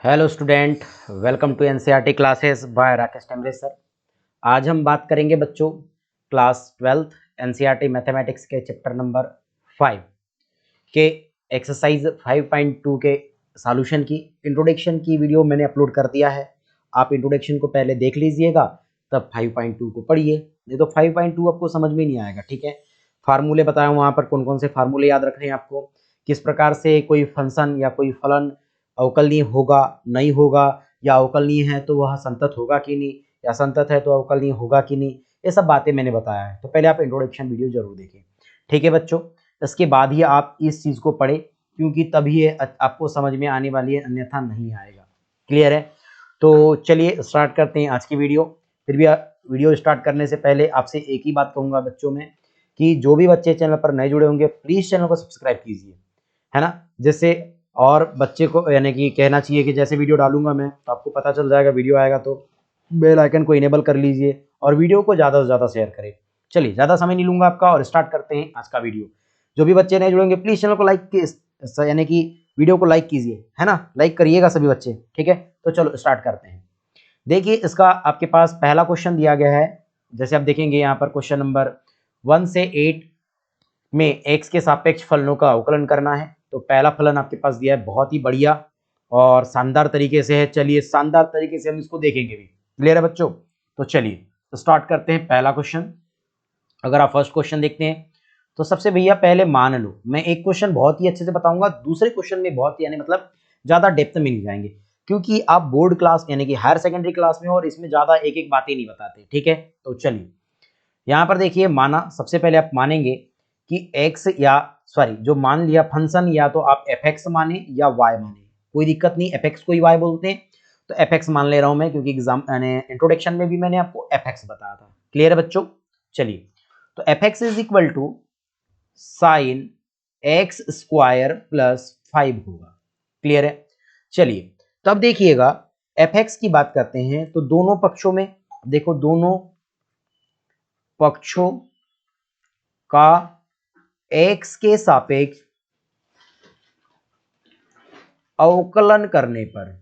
Hello student, welcome to NCERT classes by Rakesh Temre sir. आज हम बात करेंगे बच्चों क्लास 12th एनसीईआरटी मैथमेटिक्स के चैप्टर नंबर 5 के एक्सरसाइज 5.2 के सॉल्यूशन की। इंट्रोडक्शन की वीडियो मैंने अपलोड कर दिया है, आप इंट्रोडक्शन को पहले देख लीजिएगा तब 5.2 को पढ़िए, नहीं तो 5.2 आपको समझ में नहीं आएगा। ठीक है, फार्मूले बताया वहाँ पर कौन कौन से फार्मूले याद रखने हैं आपको, किस प्रकार से कोई फंक्शन या कोई फलन अवकलनीय होगा नहीं होगा, या अवकलनीय है तो वह संतत होगा कि नहीं, या संतत है तो अवकलनीय होगा कि नहीं, ये सब बातें मैंने बताया है। तो पहले आप इंट्रोडक्शन वीडियो जरूर देखें, ठीक है बच्चों। इसके बाद ही आप इस चीज़ को पढ़ें, क्योंकि तभी ये आपको समझ में आने वाली है, अन्यथा नहीं आएगा। क्लियर है? तो चलिए स्टार्ट करते हैं आज की वीडियो। फिर भी वीडियो स्टार्ट करने से पहले आपसे एक ही बात कहूँगा बच्चों में, कि जो भी बच्चे चैनल पर नए जुड़े होंगे प्लीज़ चैनल को सब्सक्राइब कीजिए, है ना। जिससे और बच्चे को यानी कि कहना चाहिए कि जैसे वीडियो डालूंगा मैं तो आपको पता चल जाएगा, वीडियो आएगा तो बेल आइकन को इनेबल कर लीजिए और वीडियो को ज़्यादा से ज़्यादा शेयर करें। चलिए ज़्यादा समय नहीं लूंगा आपका और स्टार्ट करते हैं आज का वीडियो। जो भी बच्चे नहीं जुड़ेंगे प्लीज़ चैनल को लाइक यानी कि वीडियो को लाइक कीजिए, है ना, लाइक करिएगा सभी बच्चे, ठीक है। तो चलो स्टार्ट करते हैं। देखिए इसका आपके पास पहला क्वेश्चन दिया गया है, जैसे आप देखेंगे यहाँ पर क्वेश्चन नंबर 1 से 8 में x के सापेक्ष फलनों का अवकलन करना है। तो पहला फलन आपके पास दिया है, बहुत ही बढ़िया और शानदार तरीके से है। चलिए शानदार तरीके से हम इसको देखेंगे भी। क्लियर है बच्चों? तो चलिए तो स्टार्ट करते हैं पहला क्वेश्चन। अगर आप फर्स्ट क्वेश्चन देखते हैं तो सबसे भैया पहले मान लो, मैं एक क्वेश्चन बहुत ही अच्छे से बताऊंगा, दूसरे क्वेश्चन में बहुत यानी मतलब ज्यादा डेप्थ में नहीं जाएंगे, क्योंकि आप बोर्ड क्लास यानी कि हायर सेकेंडरी क्लास में और इसमें ज्यादा एक एक बातें नहीं बताते। ठीक है, तो चलिए यहाँ पर देखिए, माना सबसे पहले आप मानेंगे कि x या सॉरी जो मान लिया फंक्शन, या तो आप fx माने या y माने, कोई दिक्कत नहीं, fx को ही y बोलते हैं तो fx मान ले रहा हूं मैं, क्योंकि एग्जाम यानी इंट्रोडक्शन में भी मैंने आपको fx बताया था। क्लियर है बच्चों? चलिए तो fx is equal to sine x square plus 5 होगा। क्लियर है? चलिए तो अब देखिएगा fx की बात करते हैं तो दोनों पक्षों में देखो, दोनों पक्षों का x के सापेक्ष अवकलन करने पर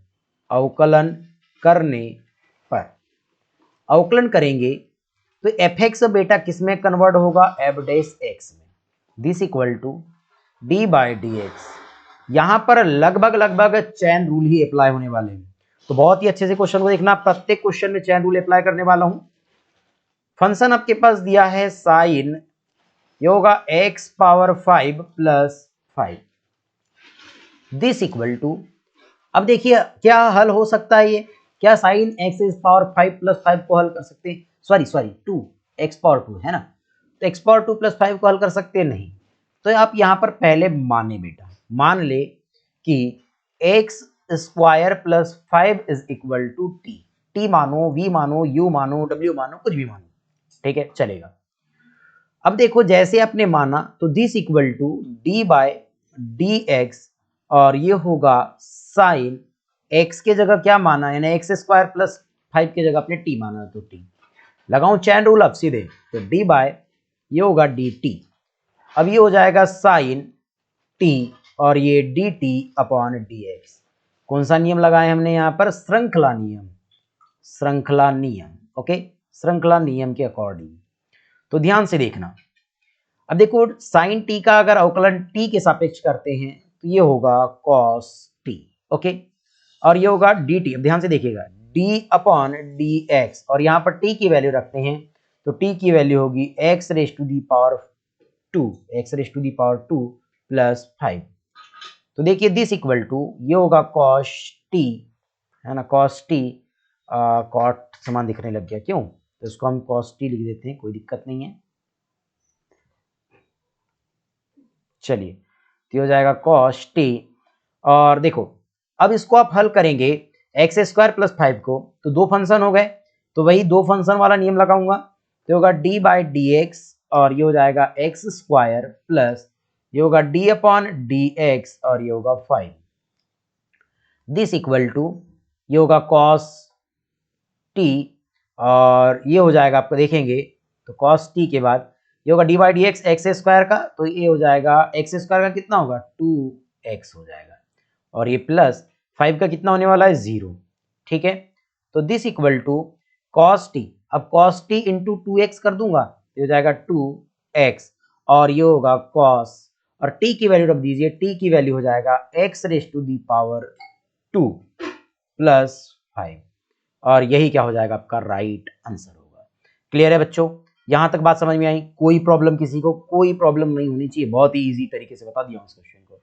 अवकलन करेंगे तो fx बेटा किसमें कन्वर्ट होगा, f डैश x में। This equal to d by D x. यहां पर लगभग चैन रूल ही अप्लाई होने वाले हैं, तो बहुत ही अच्छे से क्वेश्चन को देखना, प्रत्येक क्वेश्चन में चैन रूल अप्लाई करने वाला हूं। फंक्शन आपके पास दिया है साइन, ये होगा x power 5 plus 5, this equal to, अब देखिए क्या हल हो सकता है ये, क्या साइन x पावर 5 प्लस 5 को हल कर सकते हैं, सॉरी 2 x पावर 2 है ना, तो x पावर 2 प्लस 5 को हल कर सकते हैं नहीं। तो आप यहां पर पहले माने बेटा, मान ले कि x square plus 5 is equal to t मानो, v मानो, u मानो, w मानो, कुछ भी मानो, ठीक है चलेगा। अब देखो जैसे आपने माना तो this equal to D by D x, और ये होगा साइन एक्स के जगह क्या माना, यानी एक्स स्क्वायर प्लस 5 की जगह आपने टी माना, तो टी लगाऊं चैन रूल अब सीधे, तो डी बाय ये होगा डी टी। अब ये हो जाएगा साइन टी और ये D t upon d x. कौन सा नियम लगाए हमने यहाँ पर, श्रृंखला नियम, ओके, श्रृंखला नियम के अकॉर्डिंग। तो ध्यान से देखना, अब देखो साइन टी का अगर अवकलन टी के सापेक्ष करते हैं तो ये होगा कॉस टी, ओके, और ये होगा डी टी। अब ध्यान से देखिएगा, डी अपॉन डी एक्स, और यहाँ पर टी की वैल्यू रखते हैं तो टी की वैल्यू होगी X raise to the power 2 plus 5। तो देखिए दिस इक्वल टू ये होगा कॉस टी, है ना, कॉस टी, कॉट समान दिखने लग गया क्यों, तो इसको हम कॉस टी लिख देते हैं, कोई दिक्कत नहीं है। चलिए तो हो जाएगा कॉस टी, और देखो अब इसको आप हल करेंगे एक्स स्क्वायर प्लस 5 को, तो दो फंक्शन हो गए, तो वही दो फंक्शन वाला नियम लगाऊंगा, तो होगा डी बाई डी एक्स, और ये हो जाएगा एक्स स्क्वायर प्लस ये होगा डी अपॉन डी एक्स, और ये होगा 5, दिस इक्वल टू ये होगा कॉस टी, और ये हो जाएगा आपको देखेंगे तो कॉस टी के बाद ये होगा d by D x, x square का, तो ये हो जाएगा एक्स स्क्वायर का कितना होगा 2x हो जाएगा, और ये प्लस 5 का कितना होने वाला है 0, ठीक है। तो this equal to cos t, अब cos t इंटू 2x कर दूंगा तो हो जाएगा 2x, और ये होगा cos, और t की वैल्यू रख दीजिए, t की वैल्यू हो जाएगा x raise to the power 2 plus 5, और यही क्या हो जाएगा आपका राइट आंसर होगा। क्लियर है बच्चों, यहां तक बात समझ में आई? कोई प्रॉब्लम किसी को? कोई प्रॉब्लम नहीं होनी चाहिए, बहुत ही इजी तरीके से बता दिया हूं इस क्वेश्चन को।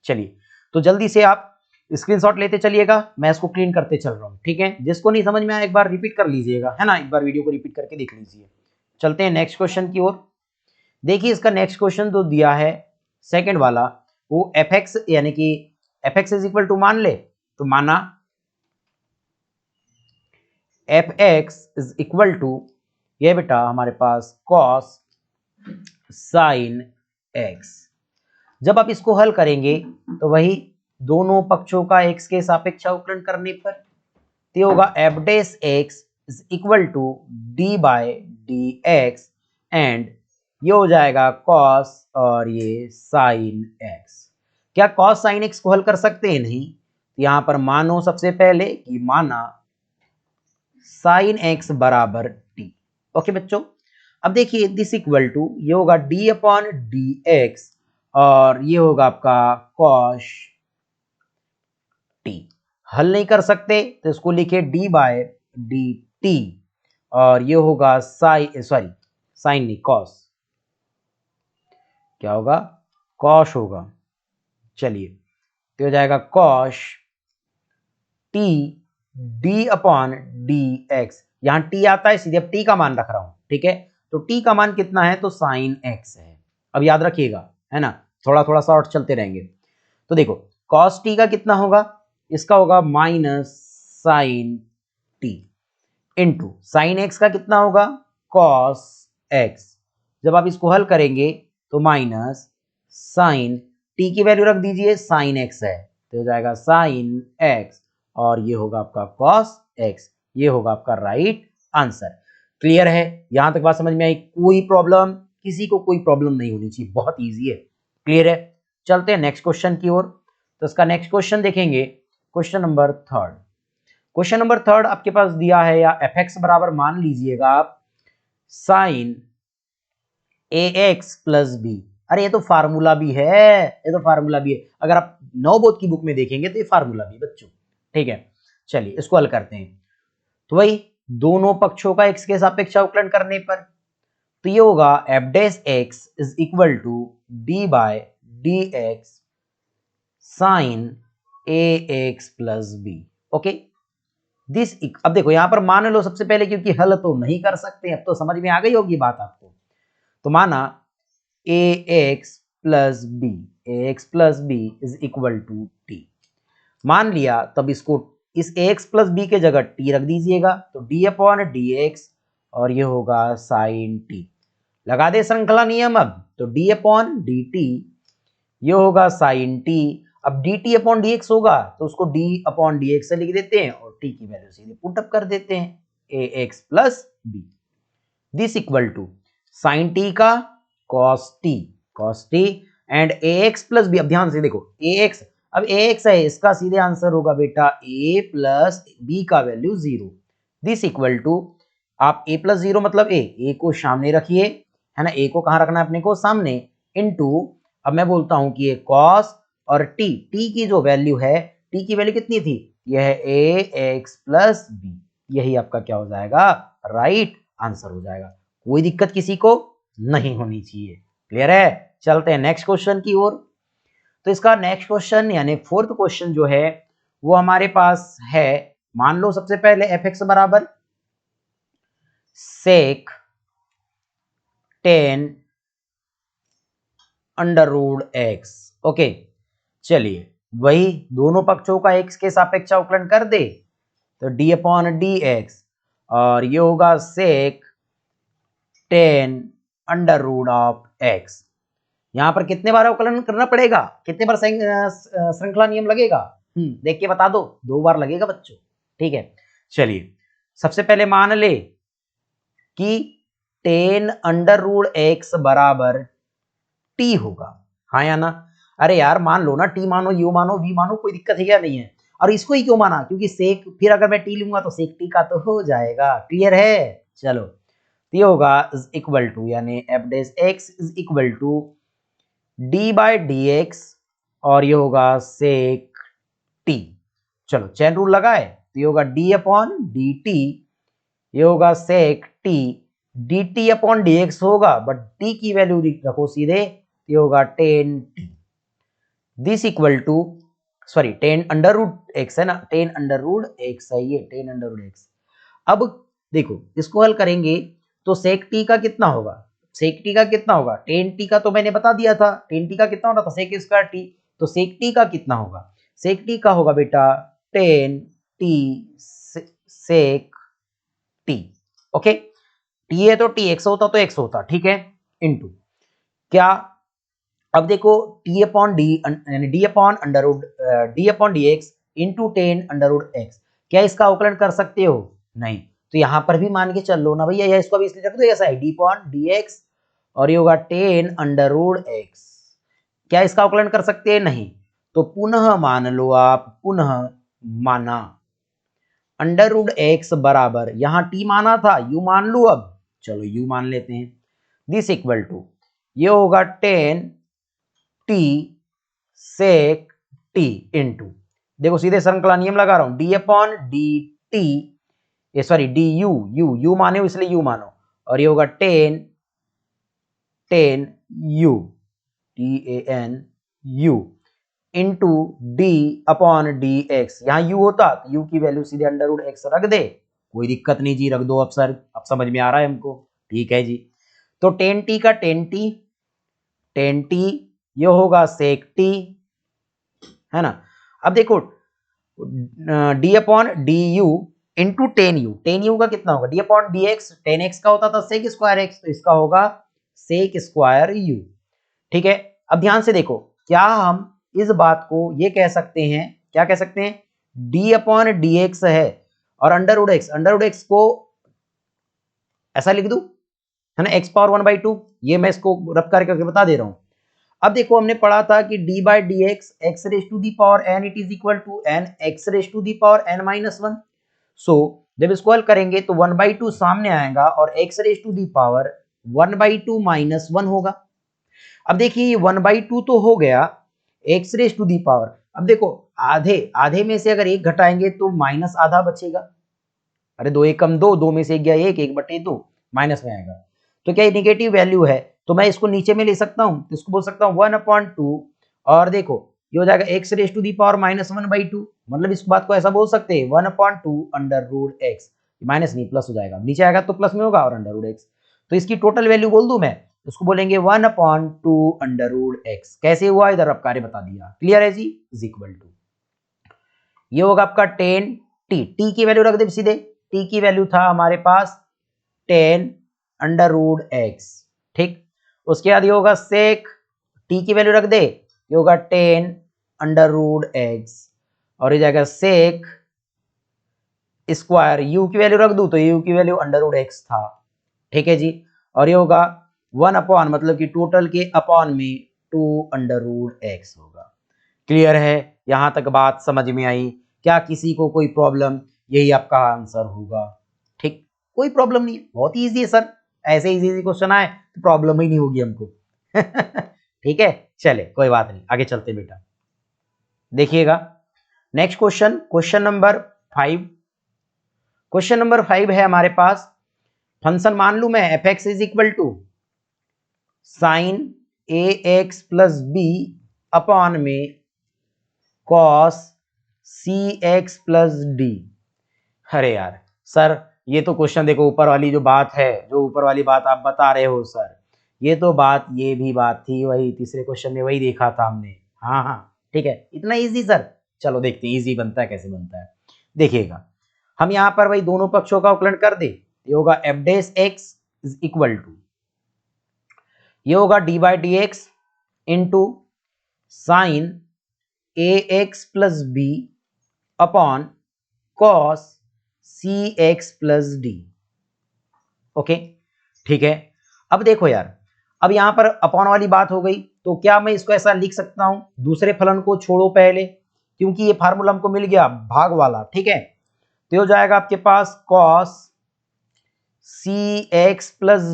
चलिए तो जल्दी से आप स्क्रीनशॉट लेते चलिएगा, मैं इसको क्लीन करते चल रहा हूं, ठीक है। जिसको नहीं समझ में आया एक बार रिपीट कर लीजिएगा, है ना, एक बार वीडियो को रिपीट करके देख लीजिए। चलते हैं नेक्स्ट क्वेश्चन की ओर। देखिए इसका नेक्स्ट क्वेश्चन तो दिया है सेकंड वाला, वो एफ एक्स यानी कि F x is equal to मान ले, तो माना F x is equal to ये बेटा हमारे पास कॉस साइन एक्स। जब आप इसको हल करेंगे तो वही दोनों पक्षों का एक्स के सापेक्ष अवकलन करने पर तो होगा F dash x is equal to D by D X, and ये हो जाएगा कॉस और ये साइन एक्स। क्या कॉस साइन एक्स को हल कर सकते हैं? नहीं। यहां पर मानो सबसे पहले कि माना साइन एक्स बराबर टी। ओके बच्चों, अब देखिए दिस इक्वल टू ये होगा डी अपॉन डी एक्स, और ये होगा आपका कॉश टी। हल नहीं कर सकते तो इसको लिखे डी बाय डी टी, और ये होगा साइन नहीं कॉस, क्या होगा कॉश होगा। चलिए तो हो जाएगा cosh T D upon d x, यहां टी आता है सीधे, अब टी का मान रख रहा हूं, ठीक है। तो टी का मान कितना है? तो साइन एक्स है। अब याद रखिएगा, है ना, थोड़ा थोड़ा सा और चलते रहेंगे। तो देखो कॉस टी का कितना होगा? इसका होगा minus sine t, into sine x का कितना होगा? Cos x. जब आप इसको हल करेंगे तो माइनस साइन टी की वैल्यू रख दीजिए, साइन एक्स है तो हो जाएगा साइन एक्स, और ये होगा आपका cos x, ये होगा आपका राइट आंसर। क्लियर है? यहां तक बात समझ में आई? कोई प्रॉब्लम किसी को? कोई प्रॉब्लम नहीं होनी चाहिए, बहुत इजी है। क्लियर है? चलते हैं नेक्स्ट क्वेश्चन की ओर। तो इसका नेक्स्ट क्वेश्चन देखेंगे, question number third. Question number third आपके पास दिया है, या एफ एक्स बराबर मान लीजिएगा आप sign a x plus B. अरे ये तो फार्मूला भी है, ये तो फार्मूला भी है, अगर आप नवबोध की बुक में देखेंगे तो ये फार्मूला भी बच्चों, ठीक है। चलिए इसको हल करते हैं। तो वही दोनों पक्षों का एक्स के सापेक्ष अवकलन करने पर तो ये होगा F dash x is equal to D by D x sine a x plus b. Okay this, अब देखो यहां पर मान लो सबसे पहले, क्योंकि हल तो नहीं कर सकते, अब तो समझ में आ गई होगी बात आपको। तो माना a x plus b, a x plus b is equal to t मान लिया, तब इसको इस ax प्लस बी के जगह t रख दीजिएगा, तो d अपॉन डी एक्स, और ये होगा साइन t। लगा दे श्रृंखला नियम, अब तो d अपॉन डी टी, ये होगा साइन t। अब dt अपॉन डी एक्स होगा तो उसको d अपॉन डी एक्स से लिख देते हैं, और t की वैल्यू सीधे पुट अप कर देते हैं, ax plus b. This equal to sine t का cos t and ax plus b. अब ध्यान से देखो ax, अब ax है, इसका सीधे आंसर होगा बेटा a प्लस बी का वैल्यू 0। दिस इक्वल टू आप a प्लस 0 मतलब a को सामने रखिए, है ना, a को कहां रखना है अपने को? सामने, इनटू अब मैं बोलता हूं कि ये cos और t की जो वैल्यू है, t की वैल्यू कितनी थी? यह है ax प्लस बी, यही आपका क्या हो जाएगा? राइट आंसर हो जाएगा। कोई दिक्कत किसी को नहीं होनी चाहिए। क्लियर है? चलते हैं नेक्स्ट क्वेश्चन की ओर। तो इसका नेक्स्ट क्वेश्चन यानी फोर्थ क्वेश्चन जो है वो हमारे पास है, मान लो सबसे पहले एफ एक्स बराबर सेक 10 अंडर रूट एक्स। ओके चलिए वही दोनों पक्षों का एक्स के सापेक्ष अवकलन कर दे, तो डी अपॉन डी एक्स, और ये होगा सेक 10 अंडर रूट ऑफ एक्स। यहां पर कितने बार अवकलन करना पड़ेगा? कितने बार श्रृंखला नियम लगेगा? देख के बता दो, 2 बार लगेगा बच्चों, ठीक है। चलिए सबसे पहले मान ले कि 10 अंडर रूट एक्स बराबर टी होगा, हाँ या ना? अरे यार मान लो ना, टी मानो, यू मानो, वी मानो, कोई दिक्कत है क्या? नहीं है। और इसको ही क्यों माना, क्योंकि सेक, फिर अगर मैं टी लूंगा तो सेक टी का तो हो जाएगा। क्लियर है? चलो, तो ये होगा इज इक्वल टू, यानी f dash x is equal to d by D x, और ये होगा सेक टी। चलो चैन रूल लगाए, तो ये होगा डी अपॉन डी टी, ये होगा sec t, d t upon d x होगा, बट टी की वैल्यू रखो सीधे, ये होगा tan t. This equal to, sorry tan under root x है ना, टेन अंडर रूट एक्स है ये, टेन अंडर रूट एक्स। अब देखो इसको हल करेंगे तो सेक टी का कितना होगा, सेक टी का कितना होगा, टेन टी का तो मैंने बता दिया था, टेन टी का कितना होता था सेक स्क्वायर टी, तो सेक टी का कितना होगा, सेक टी का होगा बेटा ten t sec T. Okay, T है तो टी, एक्स होता तो एक्स होता, ठीक है, इनटू क्या, अब देखो टी अपॉन डी, यानी d upon under root d upon d x into tan under root x, क्या इसका अवकलन कर सकते हो? नहीं, तो यहां पर भी मान के चल लो ना भैया, या इसको भी इसलिए रख दो ऐसा है, डी अपॉन डी एक्स और ये होगा टेन अंडर रूट एक्स, क्या इसका अवकलन कर सकते हैं? नहीं, तो पुनः मान लो आप, पुनः माना अंडर रूट एक्स बराबर, यहां टी माना था, यू मान लो, अब चलो यू मान लेते हैं, दिस इक्वल टू ये होगा tan t sec t into, देखो सीधे श्रृंखला नियम लगा रहा हूं, डी अपॉन डी टी, ये सॉरी डी यू, यू माने इसलिए यू मानो, और ये होगा tan tan u t a n u into d upon d x, यहां यू होता तो यू की वैल्यू सीधे अंडर रूट एक्स रख दे, कोई दिक्कत नहीं जी, रख दो अब सर, अब समझ में आ रहा है हमको, ठीक है जी। तो टेन टी का टेन टी, टेन टी ये होगा सेक टी, है ना। अब देखो D upon d you into ten you, ten you का कितना होगा, d upon d x, ten x का होता था सेक स्क्वायर एक्स, तो इसका होगा सेक स्क्वायर यू, ठीक है। अब ध्यान से देखो, क्या हम इस बात को ये कह सकते हैं, क्या कह सकते हैं, डी अपॉन डी एक्स है और under root x, under root x को ऐसा लिख दूं, है ना, x power one by two, ये मैं इसको रब करके बता दे रहा हूं। अब देखो हमने पढ़ा था कि d by D x x raise to the power n, it is equal to n x raise to the power n minus one. So जब इसको हल करेंगे तो वन बाई टू सामने आएगा और x raise to the power one by two minus one होगा। अब देखिए ये वन बाई टू तो हो गया x raise to the power, अब देखो आधे आधे में से अगर एक घटाएंगे तो माइनस आधा बचेगा, अरे दो एक कम दो, दो में से एक गया एक, एक बटे दो माइनस में आएगा, तो क्या ये निगेटिव वैल्यू है, तो मैं इसको नीचे में ले सकता हूं, तो इसको बोल सकता हूं वन अपॉन टू, और देखो ये हो जाएगा x raise to the power minus one by two, मतलब इस बात को ऐसा बोल सकते हैं one upon two under root x, minus नहीं प्लस हो जाएगा, नीचे आएगा तो प्लस में होगा और अंडर रूट एक्स, तो इसकी टोटल वैल्यू बोल दूं मैं, उसको बोलेंगे one upon two under root x. कैसे हुआ इधर अब कार्य बता दिया, क्लियर है जी, इज इक्वल टू ये होगा आपका टेन टी, टी की वैल्यू रख दे सीधे, टी की वैल्यू था हमारे पास टेन अंडर रूट एक्स, ठीक, उसके बाद ये होगा सेक, टी की वैल्यू रख दे, ये होगा टेन अंडर रूट एक्स, और ये जाएगा सेक स्क्वायर, यू की वैल्यू रख दूं तो यू की वैल्यू अंडर रूट एक्स था, ठीक है जी, और ये होगा वन अपॉन, मतलब कि टोटल के अपॉन में टू अंडर रूट एक्स होगा। क्लियर है, यहां तक बात समझ में आई? क्या किसी को कोई प्रॉब्लम? यही आपका आंसर होगा, ठीक, कोई प्रॉब्लम नहीं है, बहुत ही इजी है सर, ऐसे इजी क्वेश्चन आए तो प्रॉब्लम ही नहीं होगी हमको। ठीक है, चले कोई बात नहीं, आगे चलते बेटा, देखिएगा next question, question number 5, question number 5 है हमारे पास, फंक्शन मान लू मैं f x is equal to sine a x plus b upon में cos c x plus d. अरे यार सर, ये तो क्वेश्चन देखो ऊपर वाली जो बात है, जो ऊपर वाली बात आप बता रहे हो सर, ये तो बात, ये भी बात थी वही तीसरे क्वेश्चन में, वही देखा था हमने, हाँ हाँ ठीक है, इतना इजी सर, चलो देखते हैं इजी बनता है कैसे बनता है। देखिएगा हम यहाँ पर वही दोनों पक्षों का अवकलन कर दे, ये होगा F dash x is equal to, ये होगा d by D x into sine a x plus b upon cos c x plus d. Okay ठीक है, अब देखो यार, अब यहां पर अपॉन वाली बात हो गई, तो क्या मैं इसको ऐसा लिख सकता हूं, दूसरे फलन को छोड़ो पहले, क्योंकि ये फार्मूला हमको मिल गया भाग वाला, ठीक है। तो हो जाएगा आपके पास cos cx plus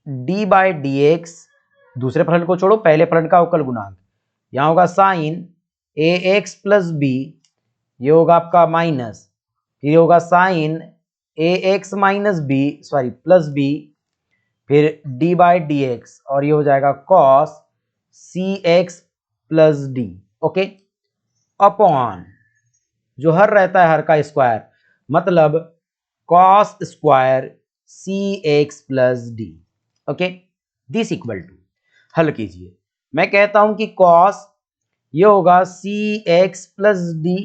D by D x, दूसरे फलन को छोड़ो, पहले फलन का अवकल गुणांक, यहां होगा sine a x plus b, ये होगा आपका माइनस, फिर होगा sine a x minus b sorry plus b, फिर डी बाई डी एक्स, और ये हो जाएगा cos c x plus d, okay, upon जो हर रहता है हर का स्क्वायर, मतलब cos square c x plus d, okay, this equal to, हल कीजिए, मैं कहता हूं कि कॉस ये होगा सी एक्स प्लस डी,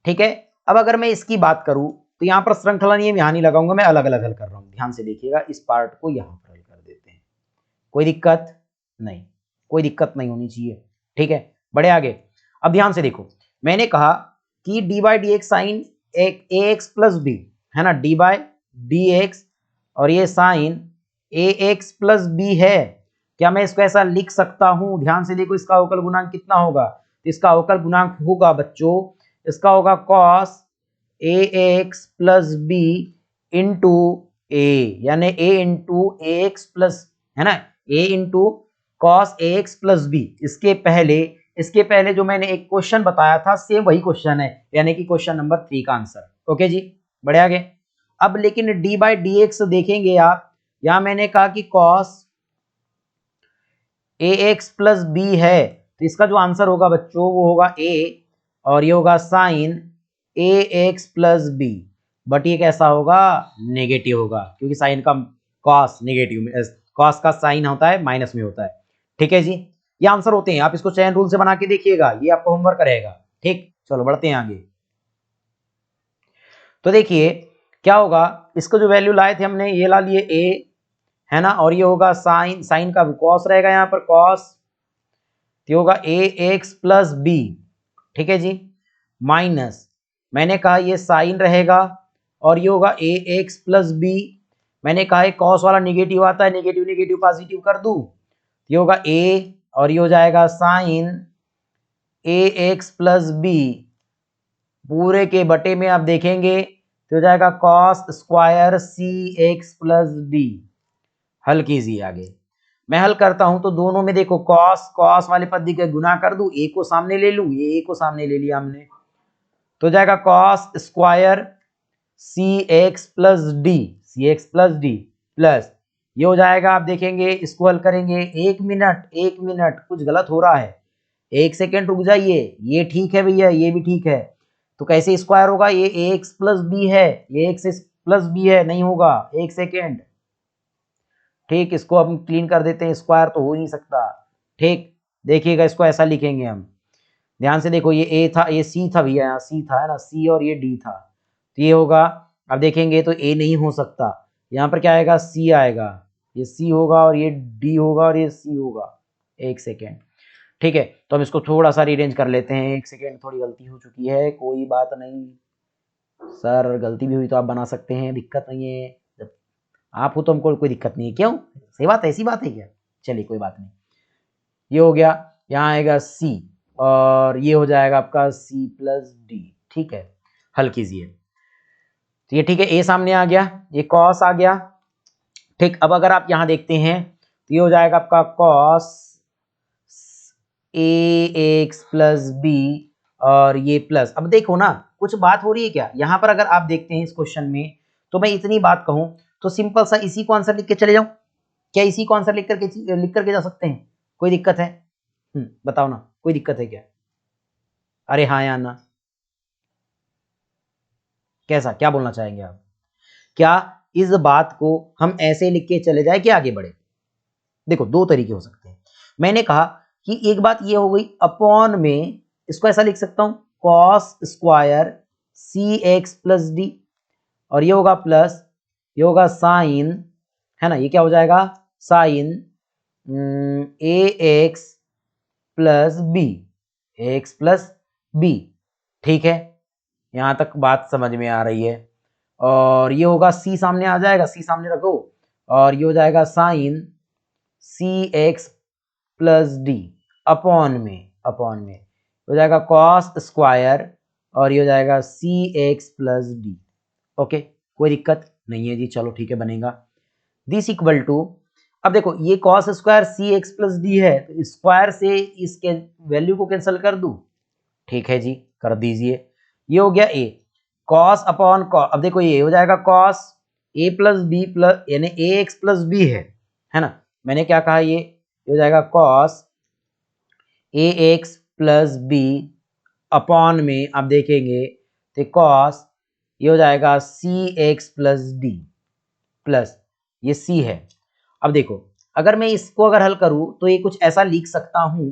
ठीक है। अब अगर मैं इसकी बात करूं तो यहां पर श्रृंखला नियम यहां नहीं लगाऊंगा, मैं अलग अलग हल कर रहा हूं, ध्यान से देखिएगा, इस पार्ट को यहां पर हल कर देते हैं, कोई दिक्कत नहीं, कोई दिक्कत नहीं होनी चाहिए, ठीक है। बड़े आगे, अब ध्यान से देखो, मैंने कहा कि d by D x sine a x plus b है ना, डी बाई डी एक्स, और ये sine a x plus b है, क्या मैं इसको ऐसा लिख सकता हूं? ध्यान से देखो, इसका अवकल गुणांक कितना होगा, इसका अवकल गुणांक होगा बच्चों, इसका होगा cos a x plus B into ए, यानी ए इंटू ए एक्स प्लस, है ना, ए into cos a x plus B. इसके पहले जो मैंने एक क्वेश्चन बताया था सेम वही क्वेश्चन है, यानी कि क्वेश्चन नंबर 3 का आंसर, ओके जी, बढ़े आगे। अब लेकिन डी बाई डी एक्स देखेंगे आप, यहां मैंने कहा कि cos a x plus b है, तो इसका जो आंसर होगा बच्चों वो होगा ए, और ये होगा sine a x plus b, but ये कैसा होगा, नेगेटिव होगा, क्योंकि साइन का कॉस नेगेटिव में, कॉस का साइन होता है माइनस में होता है, ठीक है जी, ये आंसर होते हैं, आप इसको चैन रूल से बना के देखिएगा, ये आपका होमवर्क रहेगा, ठीक। चलो बढ़ते हैं आगे, तो देखिए क्या होगा, इसको जो वैल्यू लाए थे हमने, ये ला लिए ए, है ना, और ये होगा साइन, साइन का कॉस रहेगा यहाँ पर कॉस, तो होगा ए एक्स प्लस बी, ठीक है जी, माइनस, मैंने कहा ये साइन रहेगा, और ये होगा ए एक्स प्लस बी, मैंने कहा है कॉस वाला निगेटिव आता है, निगेटिव निगेटिव पॉजिटिव कर दूं, ये होगा ए, और ये हो जाएगा sine a x plus B, पूरे के बटे में आप देखेंगे तो हो जाएगा cos square c x plus D. हल कीजिए आगे, मैं हल करता हूं तो दोनों में देखो कॉस, कॉस वाले पद के गुना कर दूं, ए को सामने ले लूं, ये ए को सामने ले लिया हमने, तो हो जाएगा cos square c x plus D, सी एक्स प्लस डी प्लस, ये हो जाएगा, आप देखेंगे इसको हल करेंगे, एक मिनट कुछ गलत हो रहा है, एक सेकेंड रुक जाइए, ये ठीक है भैया, ये भी ठीक है, तो कैसे स्क्वायर होगा, ये एक्स प्लस बी है, ये एक्स प्लस बी है, नहीं होगा, एक सेकेंड, ठीक, इसको हम क्लीन कर देते हैं, स्क्वायर तो हो नहीं सकता, ठीक, देखिएगा इसको ऐसा लिखेंगे हम, ध्यान से देखो, ये ए था, ये सी था भैया, यहाँ सी था, है ना, सी और ये डी था, तो ये होगा, अब देखेंगे तो ए नहीं हो सकता, यहाँ पर क्या आएगा, सी आएगा, ये सी होगा और ये डी होगा और ये सी होगा, एक सेकेंड, ठीक है, तो हम इसको थोड़ा सा रीअरेंज कर लेते हैं, एक सेकेंड, थोड़ी गलती हो चुकी है, कोई बात नहीं सर, गलती भी हुई तो आप बना सकते हैं, दिक्कत नहीं है, जब आप हो तो हमको कोई दिक्कत नहीं है, क्यों, सही बात, ऐसी बात है क्या, चलिए कोई बात नहीं, ये हो गया, यहाँ आएगा सी, और ये हो जाएगा आपका सी प्लस डी, ठीक है, हल कीजिए, तो ये ठीक है, ए सामने आ गया, ये कॉस आ गया, ठीक। अब अगर आप यहां देखते हैं तो ये हो जाएगा आपका cos a x plus b, और ये प्लस, अब देखो ना कुछ बात हो रही है क्या, यहां पर अगर आप देखते हैं इस क्वेश्चन में, तो मैं इतनी बात कहूं तो सिंपल सा इसी को आंसर लिख के चले जाऊं, क्या इसी को आंसर लिख करके जा सकते हैं, कोई दिक्कत है, बताओ ना, कोई दिक्कत है क्या, अरे हाँ या ना, कैसा, क्या बोलना चाहेंगे आप, क्या इस बात को हम ऐसे लिख के चले जाए कि आगे बढ़े, देखो दो तरीके हो सकते हैं, मैंने कहा कि एक बात ये हो गई, अपॉन में इसको ऐसा लिख सकता हूं, cos square c x plus d, और ये होगा प्लस, ये होगा साइन, है ना, ये क्या हो जाएगा, sine a x plus b, x plus b, ठीक है, यहां तक बात समझ में आ रही है, और ये होगा सी सामने आ जाएगा, सी सामने रखो, और ये हो जाएगा sign c x plus D, upon में हो जाएगा कॉस स्क्वायर और ये हो जाएगा सी एक्स प्लस डी। ओके, कोई दिक्कत नहीं है जी, चलो ठीक है बनेगा। दिस इक्वल टू, अब देखो ये cos square c x plus D है तो स्क्वायर से इसके वैल्यू को कैंसिल कर दूं, ठीक है जी कर दीजिए। ये हो गया ए, कॉस अपॉन कॉस, अब देखो ये हो जाएगा cos A plus B plus यानी ए एक्स प्लस बी है ना, मैंने क्या कहा, ये हो जाएगा cos a x plus b upon में आप देखेंगे तो कॉस ये हो जाएगा सी एक्स प्लस डी प्लस ये सी है। अब देखो अगर मैं इसको अगर हल करूं तो ये कुछ ऐसा लिख सकता हूं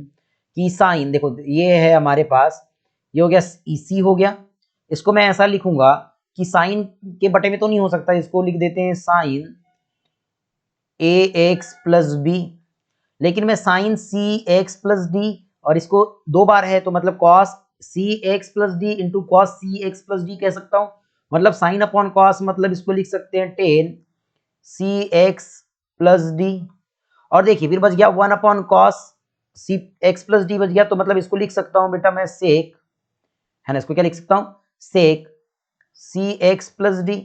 कि साइन, देखो ये है हमारे पास, ये हो गया सी हो गया, इसको मैं ऐसा लिखूंगा कि साइन के बटे में तो नहीं हो सकता, इसको लिख देते हैं sine a x plus b, लेकिन मैं sine c x plus d और इसको दो बार है तो मतलब cos c x plus d into cos c x plus d कह सकता हूं, मतलब साइन अपॉन कॉस, मतलब इसको लिख सकते हैं ten c x plus d, और देखिए फिर बच गया one upon cos c x plus D बच गया, तो मतलब इसको लिख सकता हूं बेटा मैं सेक, है ना, इसको क्या लिख सकता हूं sec c x plus D.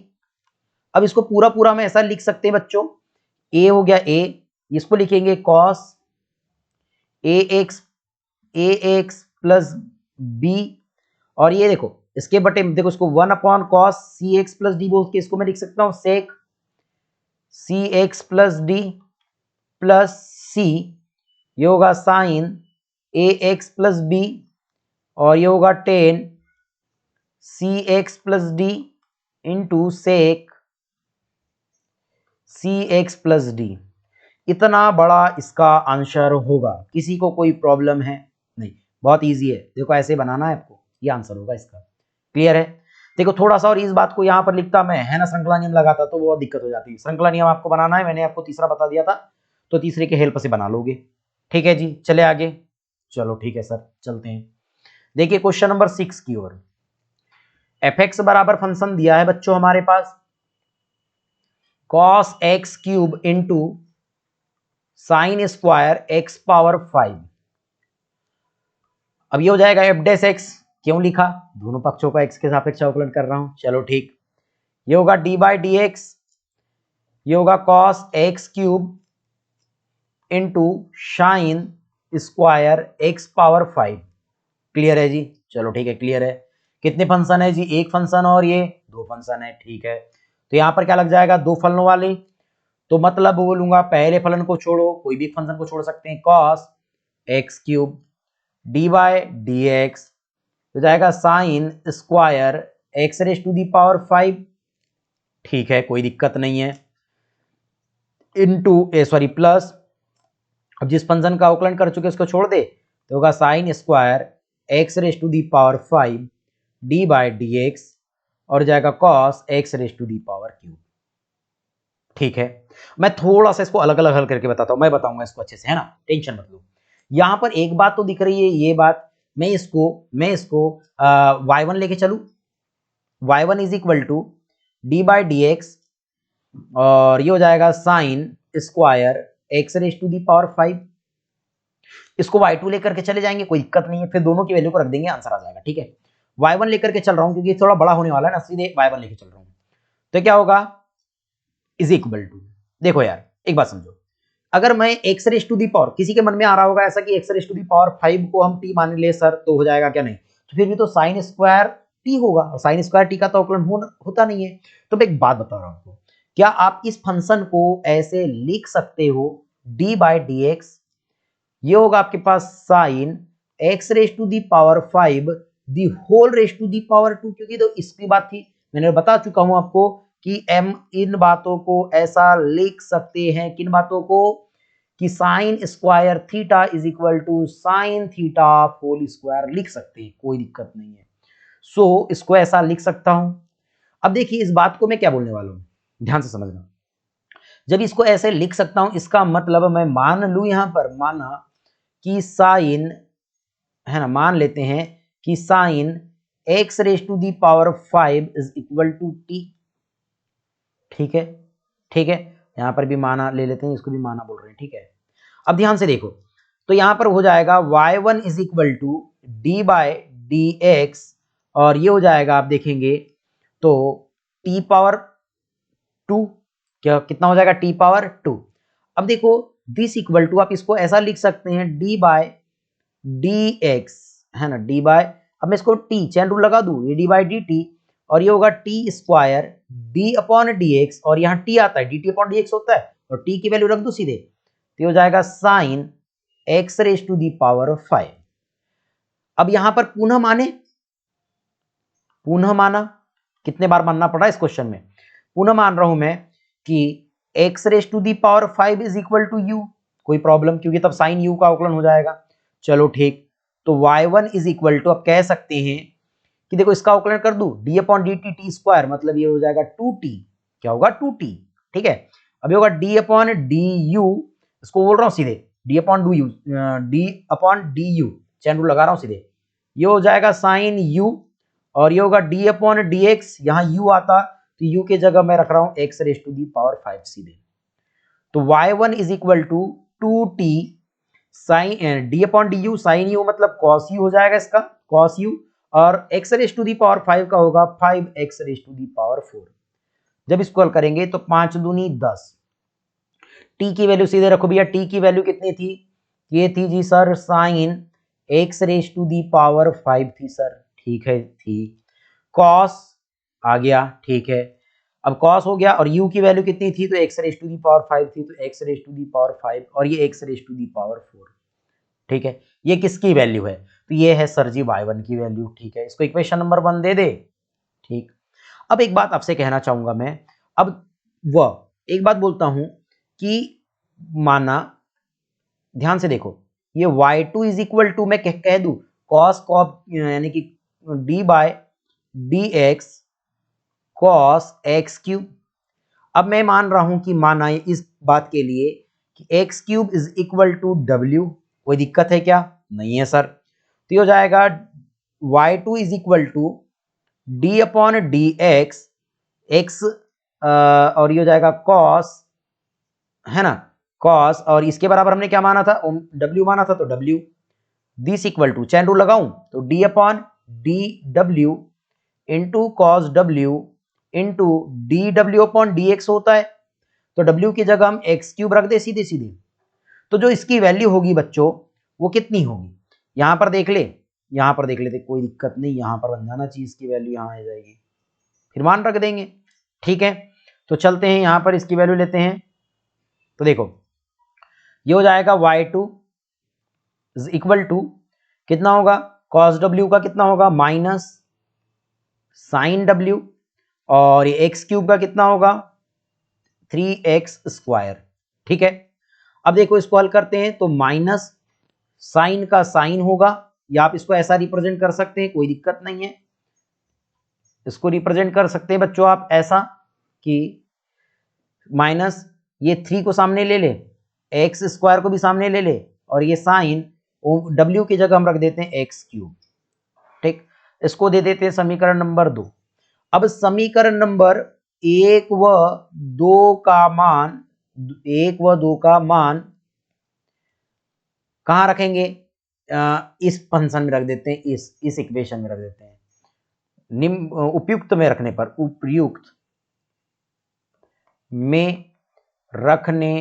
अब इसको पूरा पूरा में ऐसा लिख सकते हैं बच्चों, ए हो गया ए, इसको लिखेंगे cos a x plus b, और ये देखो इसके बटे देखो इसको one upon cos c x plus d बोल के इसको मैं लिख सकता हूं sec c x plus d plus c, ये होगा sine a x plus b और ये होगा tan c x plus d into sec c x plus d. इतना बड़ा इसका आंसर होगा, किसी को कोई प्रॉब्लम है नहीं, बहुत इजी है, देखो ऐसे बनाना है आपको, ये आंसर होगा इसका, क्लियर है। देखो थोड़ा सा और इस बात को यहां पर लिखता मैं, है ना, श्रृंखला नियम लगाता तो बहुत दिक्कत हो जाती। श्रृंखला नियम आपको बनाना है, मैंने आपको तीसरा बता दिया था तो तीसरे के हेल्प से बना लोगे, ठीक है जी। चले आगे, चलो ठीक है सर चलते हैं। देखिए क्वेश्चन नंबर 6 की ओर, एफ एक्स बराबर फंक्शन दिया है बच्चों हमारे पास cos x cube into sine square x power 5। अब ये हो जाएगा एफ डैश एक्स, क्यों लिखा, दोनों पक्षों का एक्स के सापेक्ष अवकलन कर रहा हूं, चलो ठीक। ये होगा डी बाई डी एक्स, ये होगा cos x cube into sine square x power 5, clear है जी, चलो ठीक है क्लियर है। कितने फंक्शन है जी, एक फंक्शन और ये दो फंक्शन है, ठीक है। तो यहां पर क्या लग जाएगा, दो फलनों वाले, तो मतलब बोलूंगा पहले फलन को छोड़ो, कोई भी फंक्शन को छोड़ सकते हैं, cos x cube d by D x हो जाएगा sine square x raise to the power 5, ठीक है कोई दिक्कत नहीं है, इनटू सॉरी प्लस, अब जिस फंक्शन का अवकलन कर चुके उसको छोड़ दे तो होगा sine square x raise to the power 5 d by D x और जाएगा cos x raise to the power cube, ठीक है। मैं थोड़ा सा इसको अलग अलग हल करके बताता हूं, मैं बताऊंगा इसको अच्छे से, है ना, टेंशन मत लो। यहां पर एक बात तो दिख रही है, ये बात मैं इसको y1 लेके चलूं, y1 is equal to d by D x और ये हो जाएगा sine square x raise to the power 5, इसको y2 लेकर के चले जाएंगे, कोई दिक्कत नहीं है, फिर दोनों की वैल्यू को रख देंगे, आंसर आ जाएगा, ठीक है। y1 लेकर के चल रहा हूं क्योंकि थोड़ा बड़ा होने वाला है ना, सीधे y1 लेके चल रहा हूं, तो क्या होगा इज इक्वल टू, देखो यार एक बात समझो, अगर मैं x raise to the power, किसी के मन में आ रहा होगा ऐसा कि x raise to the power 5 को हम टी मान ले सर तो हो जाएगा क्या, नहीं तो फिर भी तो साइन स्क्वायर टी होगा, और साइन स्क्वायर टी का तो अवकलन होता नहीं है। तो मैं एक बात बता रहा हूं आपको, क्या आप इस फंक्शन को ऐसे लिख सकते हो डी बाई डी एक्स, ये होगा आपके पास sine x raise to the power 5 the whole raise to the power 2, क्योंकि तो इसकी बात थी, मैंने बता चुका हूं आपको कि एम इन बातों को ऐसा लिख सकते हैं, किन बातों को, कि sine square theta is equal to sine theta whole square लिख सकते हैं, कोई दिक्कत नहीं है। सो इसको ऐसा लिख सकता हूं। अब देखिए इस बात को मैं क्या बोलने वाला हूं, ध्यान से समझना, जब इसको ऐसे लिख सकता हूं इसका मतलब मैं मान लू, यहां पर माना कि साइन, है ना, मान लेते हैं कि sine x raise to the power 5 is equal to t, ठीक है, ठीक है, यहां पर भी माना ले लेते हैं, इसको भी माना बोल रहे हैं, ठीक है। अब ध्यान से देखो, तो यहां पर हो जाएगा y1 is equal to D by D x, और ये हो जाएगा आप देखेंगे तो टी पावर 2, क्या कितना हो जाएगा, टी पावर 2। अब देखो दिस इक्वल टू, आप इसको ऐसा लिख सकते हैं डी बाय डी एक्स, है ना, डी बाय, अब मैं इसको टी चैन रूल लगा दूं, ये डी बाई डी टी, और ये होगा T square D upon d x, और यहाँ टी आता है, D t upon d x होता है, और टी की वैल्यू रख दो सीधे, तो हो जाएगा sine x raise to the power 5। अब यहां पर पुनः माने, पुनः माना, कितने बार मानना पड़ा इस क्वेश्चन में, पुनः मान रहा हूं मैं कि x raise to the power 5 is equal to u, कोई प्रॉब्लम, क्योंकि तब साइन यू का अवकलन हो जाएगा। चलो ठीक, तो y1 इज इक्वल टू, अब कह सकते हैं कि देखो इसका अवकलन कर दूं, D upon d T T square, मतलब ये हो जाएगा 2t, क्या होगा 2t, ठीक है। अब ये होगा डी अपॉन डी यू, इसको बोल रहा हूं सीधे D upon do you, D upon d you, chain rule लगा रहा हूं सीधे, ये हो जाएगा साइन यू, और ये होगा डी अपॉन डी एक्स, यहाँ यू आता तो यू की जगह मैं रख रहा हूं x raise to the power 5 सीधे, तो y1 is equal to 2t sine d upon d u, sine u मतलब कॉस यू हो जाएगा इसका, कॉस यू, और x raise to the power 5 का होगा 5x raise to the power 4। जब इसको हल करेंगे तो 5 दूनी 10, t की वैल्यू सीधे रखो भैया, t की वैल्यू कितनी थी, ये थी जी sir sine x raise to the power 5 थी सर, ठीक है थी, कॉस आ गया, ठीक है, अब कॉस हो गया, और u की वैल्यू कितनी थी, तो x raise to the power 5 थी, तो x raise to the power 5, और ये x raise to the power 4, ठीक है। ये किसकी वैल्यू है, तो ये है सर जी y1 की वैल्यू, ठीक है, इसको इक्वेशन नंबर 1 दे दे, ठीक। अब एक बात आपसे कहना चाहूंगा मैं, अब वह एक बात बोलता हूं कि माना, ध्यान से देखो, ये y2 इज इक्वल टू, मैं कह दूं कॉस कॉप, यानी कि d by D x cos x cube. अब मैं मान रहा हूं कि माना इस बात के लिए कि x cube is equal to डब्ल्यू, कोई दिक्कत है क्या, नहीं है सर, तो ये हो जाएगा y2 is equal to d upon d x x, और ये हो जाएगा कॉस, है ना, कॉस, और इसके बराबर हमने क्या माना था, w माना था, तो w, this equal to, chain rule लगाऊं तो D upon D W into cos W into D W upon d x होता है, तो w की जगह हम एक्स क्यूब रख दे सीधे सीधे, तो जो इसकी वैल्यू होगी बच्चों वो कितनी होगी, यहां पर देख ले, यहां पर देख लेते, कोई दिक्कत नहीं, यहां पर बन जाना चीज की वैल्यू यहां आ जाएगी, फिर मान रख देंगे, ठीक है। तो चलते हैं यहां पर इसकी वैल्यू लेते हैं, तो देखो ये हो जाएगा y2 इज इक्वल टू कितना होगा, cos w का कितना होगा माइनस साइन w, और ये एक्स क्यूब का कितना होगा 3x स्क्वायर, ठीक है। अब देखो इसको हल करते हैं तो माइनस साइन का साइन होगा, या आप इसको ऐसा रिप्रेजेंट कर सकते हैं, कोई दिक्कत नहीं है, इसको रिप्रेजेंट कर सकते हैं बच्चों आप ऐसा कि माइनस ये 3 को सामने ले ले, एक्स स्क्वायर को भी सामने ले ले, और ये साइन w की जगह हम रख देते हैं एक्स क्यूब, ठीक। इसको दे देते हैं समीकरण नंबर 2। अब समीकरण नंबर 1 व 2 का मान, 1 व 2 का मान कहां रखेंगे, इस फंक्शन में रख देते हैं, इस इक्वेशन में रख देते हैं, निम्न उपयुक्त में रखने पर, उपयुक्त में रखने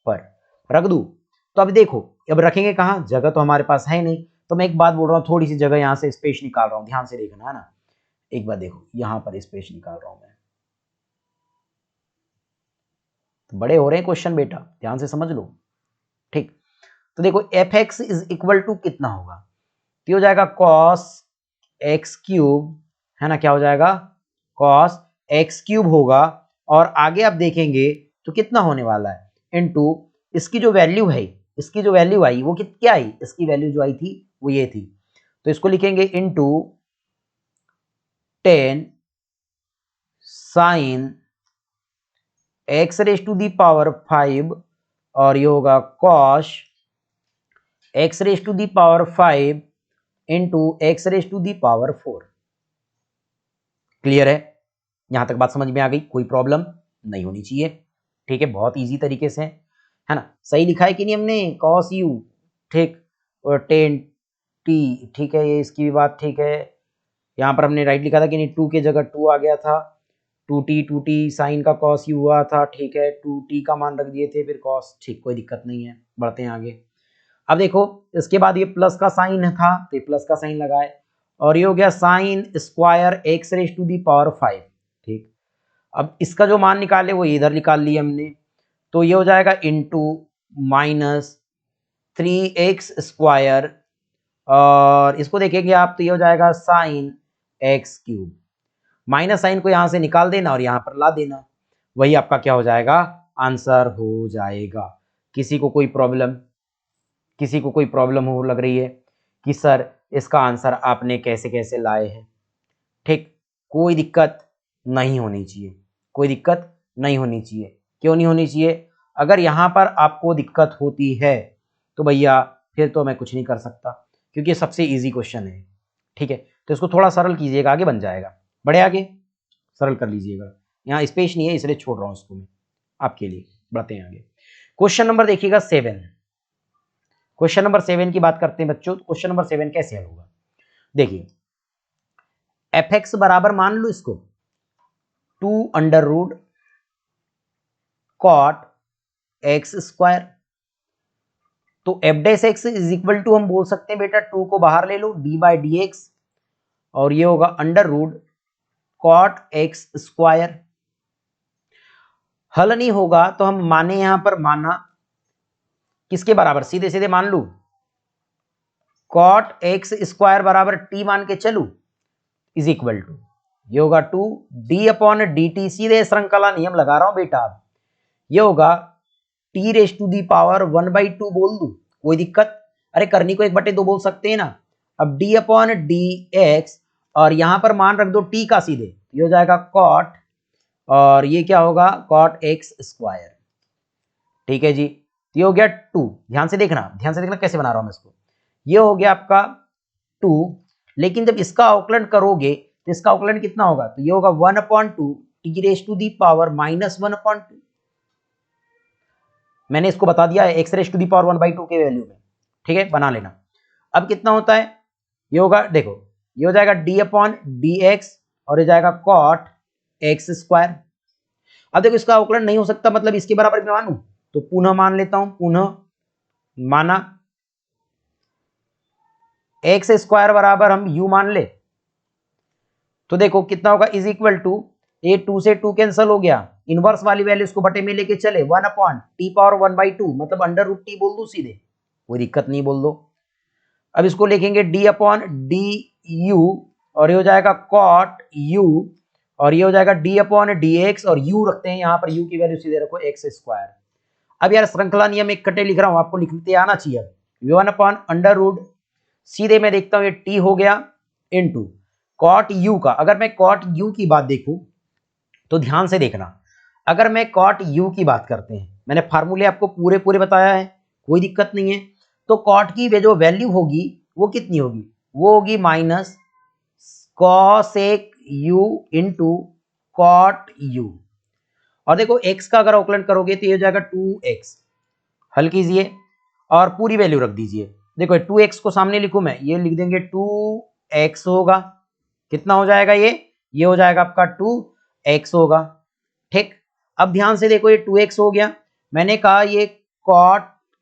पर रख दूं, तो अब देखो अब रखेंगे कहां, जगह तो हमारे पास है नहीं, तो मैं एक बात बोल रहा हूं, थोड़ी सी जगह यहां से स्पेस निकाल रहा हूं, ध्यान से देखना है ना, एक बार देखो यहां पर स्पेस निकाल रहा हूं मैं, तो बड़े हो रहे हैं क्वेश्चन बेटा, ध्यान से समझ लो, ठीक। तो देखो f x is equal to कितना होगा, तो हो जाएगा कॉस एक्स क्यूब, है ना, क्या हो जाएगा कॉस एक्स क्यूब होगा, और आगे आप देखेंगे तो कितना होने वाला है, इनटू इसकी जो वैल्यू है, इसकी जो वैल्यू आई वो क्या आई, इसकी वैल्यू जो आई थी वो ये थी, तो इसको लिखेंगे into 10 sine x raise to the power 5, और ये होगा cos x raise to the power 5 into x raise to the power 4। Clear है, यहां तक बात समझ में आ गई, कोई प्रॉब्लम नहीं होनी चाहिए, ठीक है, बहुत इजी तरीके से है ना, सही लिखा है कि नहीं हमने, कॉस यू, ठीक, और 10 टी, ठीक है, ये इसकी भी बात ठीक है। यहाँ पर हमने राइट लिखा था कि नहीं, 2 की जगह 2 आ गया था, 2t साइन का कॉस यू हुआ था, ठीक है, 2t का मान रख दिए थे, फिर कॉस, ठीक, कोई दिक्कत नहीं है, बढ़ते हैं आगे। अब देखो इसके बाद ये प्लस का साइन था तो ये प्लस का साइन लगाए, और ये हो गया sine square x raise to the power 5, ठीक। अब इसका जो मान निकाले वो इधर निकाल लिया हमने, तो ये हो जाएगा इंटू माइनस 3x स्क्वायर, और इसको देखेंगे आप तो ये हो जाएगा sine x cube. Minus sine को यहां से निकाल देना और यहां पर ला देना, वही आपका क्या हो जाएगा, आंसर हो जाएगा। किसी को कोई प्रॉब्लम, किसी को कोई प्रॉब्लम हो लग रही है कि सर इसका आंसर आपने कैसे कैसे लाए हैं, ठीक, कोई दिक्कत नहीं होनी चाहिए, कोई दिक्कत नहीं होनी चाहिए। क्यों नहीं होनी चाहिए? अगर यहां पर आपको दिक्कत होती है तो भैया फिर तो मैं कुछ नहीं कर सकता, क्योंकि सबसे इजी क्वेश्चन है, ठीक है। तो इसको थोड़ा सरल कीजिएगा, आगे बन जाएगा, बढ़े आगे, सरल कर लीजिएगा। यहाँ स्पेस नहीं है इसलिए छोड़ रहा हूं इसको मैं आपके लिए, बढ़ते हैं आगे। क्वेश्चन नंबर देखिएगा 7। क्वेश्चन नंबर 7 की बात करते हैं बच्चों। क्वेश्चन नंबर 7 कैसे हल होगा, देखिए एफ एक्स बराबर मान लो इसको 2 under root cot x square, तो f dash x is equal to हम बोल सकते हैं बेटा 2 को बाहर ले लो डी बाई डी एक्स, और ये होगा under root cot x square. हल नहीं होगा तो हम माने यहां पर माना किसके बराबर, सीधे सीधे मान लू कॉट एक्स स्क्वायर बराबर टी मान के चलू इज इक्वल टू, ये होगा 2 डी अपॉन डी टी, सीधे श्रृंखला नियम लगा रहा हूं बेटा, ये होगा t raise to the power 1/2 बोल दू, कोई दिक्कत, अरे करनी को 1/2 बोल सकते हैं ना। अब डी अपॉन डी एक्स, और यहां पर मान रख दो टी का सीधे, ये हो जाएगा कॉट, और ये क्या होगा कॉट एक्स स्क्वायर, ठीक है जी। तो ये हो गया 2, ध्यान से देखना, ध्यान से देखना कैसे बना रहा हूं मैं इसको, ये हो गया आपका 2, लेकिन जब इसका अवकलन करोगे तो इसका अवकलन कितना होगा, तो ये होगा 1/2 t raise to the power -1/2, मैंने इसको बता दिया है x raise to the power 1/2 के वैल्यू में, ठीक है, बना लेना। अब कितना होता है, ये होगा देखो, ये हो जाएगा डी अपॉन डी एक्स, और ये जाएगा कॉट एक्स स्क्वायर। अब देखो इसका अवकलन नहीं हो सकता, मतलब इसके बराबर मैं मानू, तो पुनः मान लेता हूं, पुनः माना एक्स स्क्वायर बराबर हम यू मान ले, तो देखो कितना होगा इज इक्वल टू, ये 2 से 2 कैंसिल हो गया, इनवर्स वाली वैल्यू इसको बटे में लेके चले 1/t⁻1/2, मतलब अंडर रूट टी बोल दो सीधे, कोई दिक्कत नहीं बोल दो। अब इसको लिखेंगे d अपॉन डी यू, और ये हो जाएगा कॉट यू, और ये हो जाएगा d अपॉन डी एक्स, और u रखते हैं यहाँ पर, u की वैल्यू सीधे रखो एक्स स्क्वायर। अब यार श्रृंखला नियम एक कटे लिख रहा हूं, आपको लिखते आना चाहिए। 1/√, सीधे मैं देखता हूं ये t हो गया इनटू कॉट यू का। अगर मैं कॉट यू की बात देखूं तो ध्यान से देखना, अगर मैं कॉट यू की बात करते हैं, मैंने फार्मूले आपको पूरे पूरे बताया है, कोई दिक्कत नहीं है, तो कॉट की जो वैल्यू होगी वो कितनी होगी, वो होगी minus cosec u into cot u, और देखो x का अगर अवकलन करोगे तो ये हो जाएगा 2x, हल कीजिए और पूरी वैल्यू रख दीजिए। देखो 2x को सामने लिखूं मैं, ये लिख देंगे 2x होगा, कितना हो जाएगा ये हो जाएगा आपका 2x होगा, ठीक। अब ध्यान से देखो ये 2x हो गया, मैंने कहा ये कॉट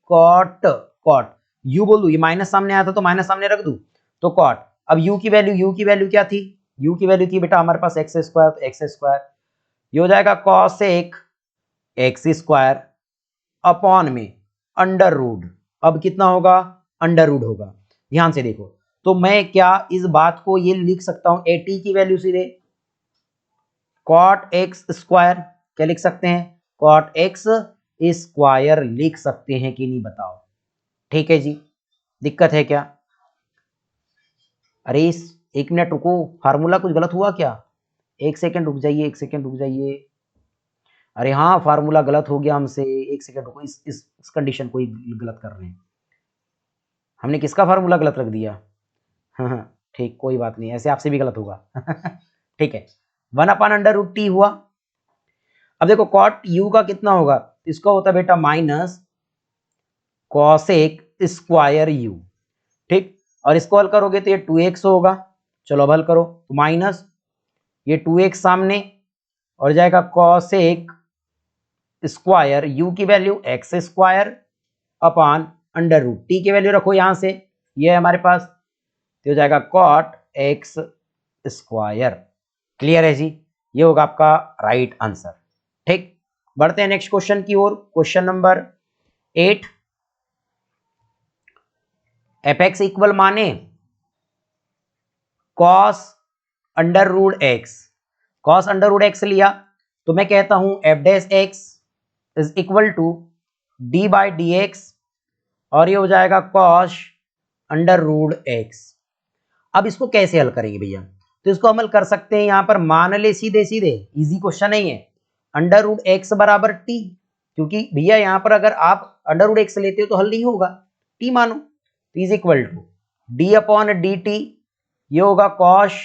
कॉट कॉट u बोल दू, ये माइनस सामने आया था तो माइनस सामने रख दू, तो कॉट, अब u की वैल्यू क्या थी, u की वैल्यू थी बेटा हमारे पास एक्स स्क्वायर, तो एक्स स्क्वायर, ये हो जाएगा कॉसेक एक्स स्क्वायर अपॉन में अंडर रूट, अब कितना होगा अंडर रूट होगा। ध्यान से देखो, तो मैं क्या इस बात को ये लिख सकता हूं, ए टी की वैल्यू सीधे कॉट एक्स स्क्वायर, क्या लिख सकते हैं, कॉट एक्स स्क्वायर लिख सकते हैं कि नहीं बताओ, ठीक है जी, दिक्कत है क्या? अरे इस 1 मिनट रुको, फार्मूला कुछ गलत हुआ क्या, 1 सेकंड रुक जाइए, 1 सेकंड रुक जाइए, अरे हाँ फार्मूला गलत हो गया हमसे, 1 सेकंड रुको, इस कंडीशन को ही गलत कर रहे हैं, हमने किसका फार्मूला गलत रख दिया, हाँ ठीक, कोई बात नहीं, ऐसे आपसे भी गलत होगा ठीक है, 1/√t हुआ। अब देखो कॉट u का कितना होगा, इसका होता है बेटा माइनस कॉसेक स्क्वायर u, ठीक, और इसको हल करोगे तो ये 2x होगा। चलो अब हल करो तो माइनस ये 2x सामने और जाएगा cosec स्क्वायर u की value x square upon under root t की वैल्यू रखो यहां से, ये है हमारे पास, तो हो जाएगा cot x स्क्वायर। क्लियर है जी, ये होगा आपका राइट आंसर। ठीक, बढ़ते हैं नेक्स्ट क्वेश्चन की ओर। Question number 8, f x equal माने cos under root x, cos under root x लिया तो मैं कहता हूं f dash x is equal to d by D x और ये हो जाएगा कॉस अंडर रूट एक्स। अब इसको कैसे हल करेंगे भैया, तो इसको हम हल कर सकते हैं यहां पर, मान ले सीधे सीधे, इजी क्वेश्चन नहीं है, अंडर रूट एक्स बराबर टी, क्योंकि भैया यहां पर अगर आप अंडर रूट एक्स लेते हो तो हल नहीं होगा, टी मानो, तो is equal to d upon d t, ये होगा कॉस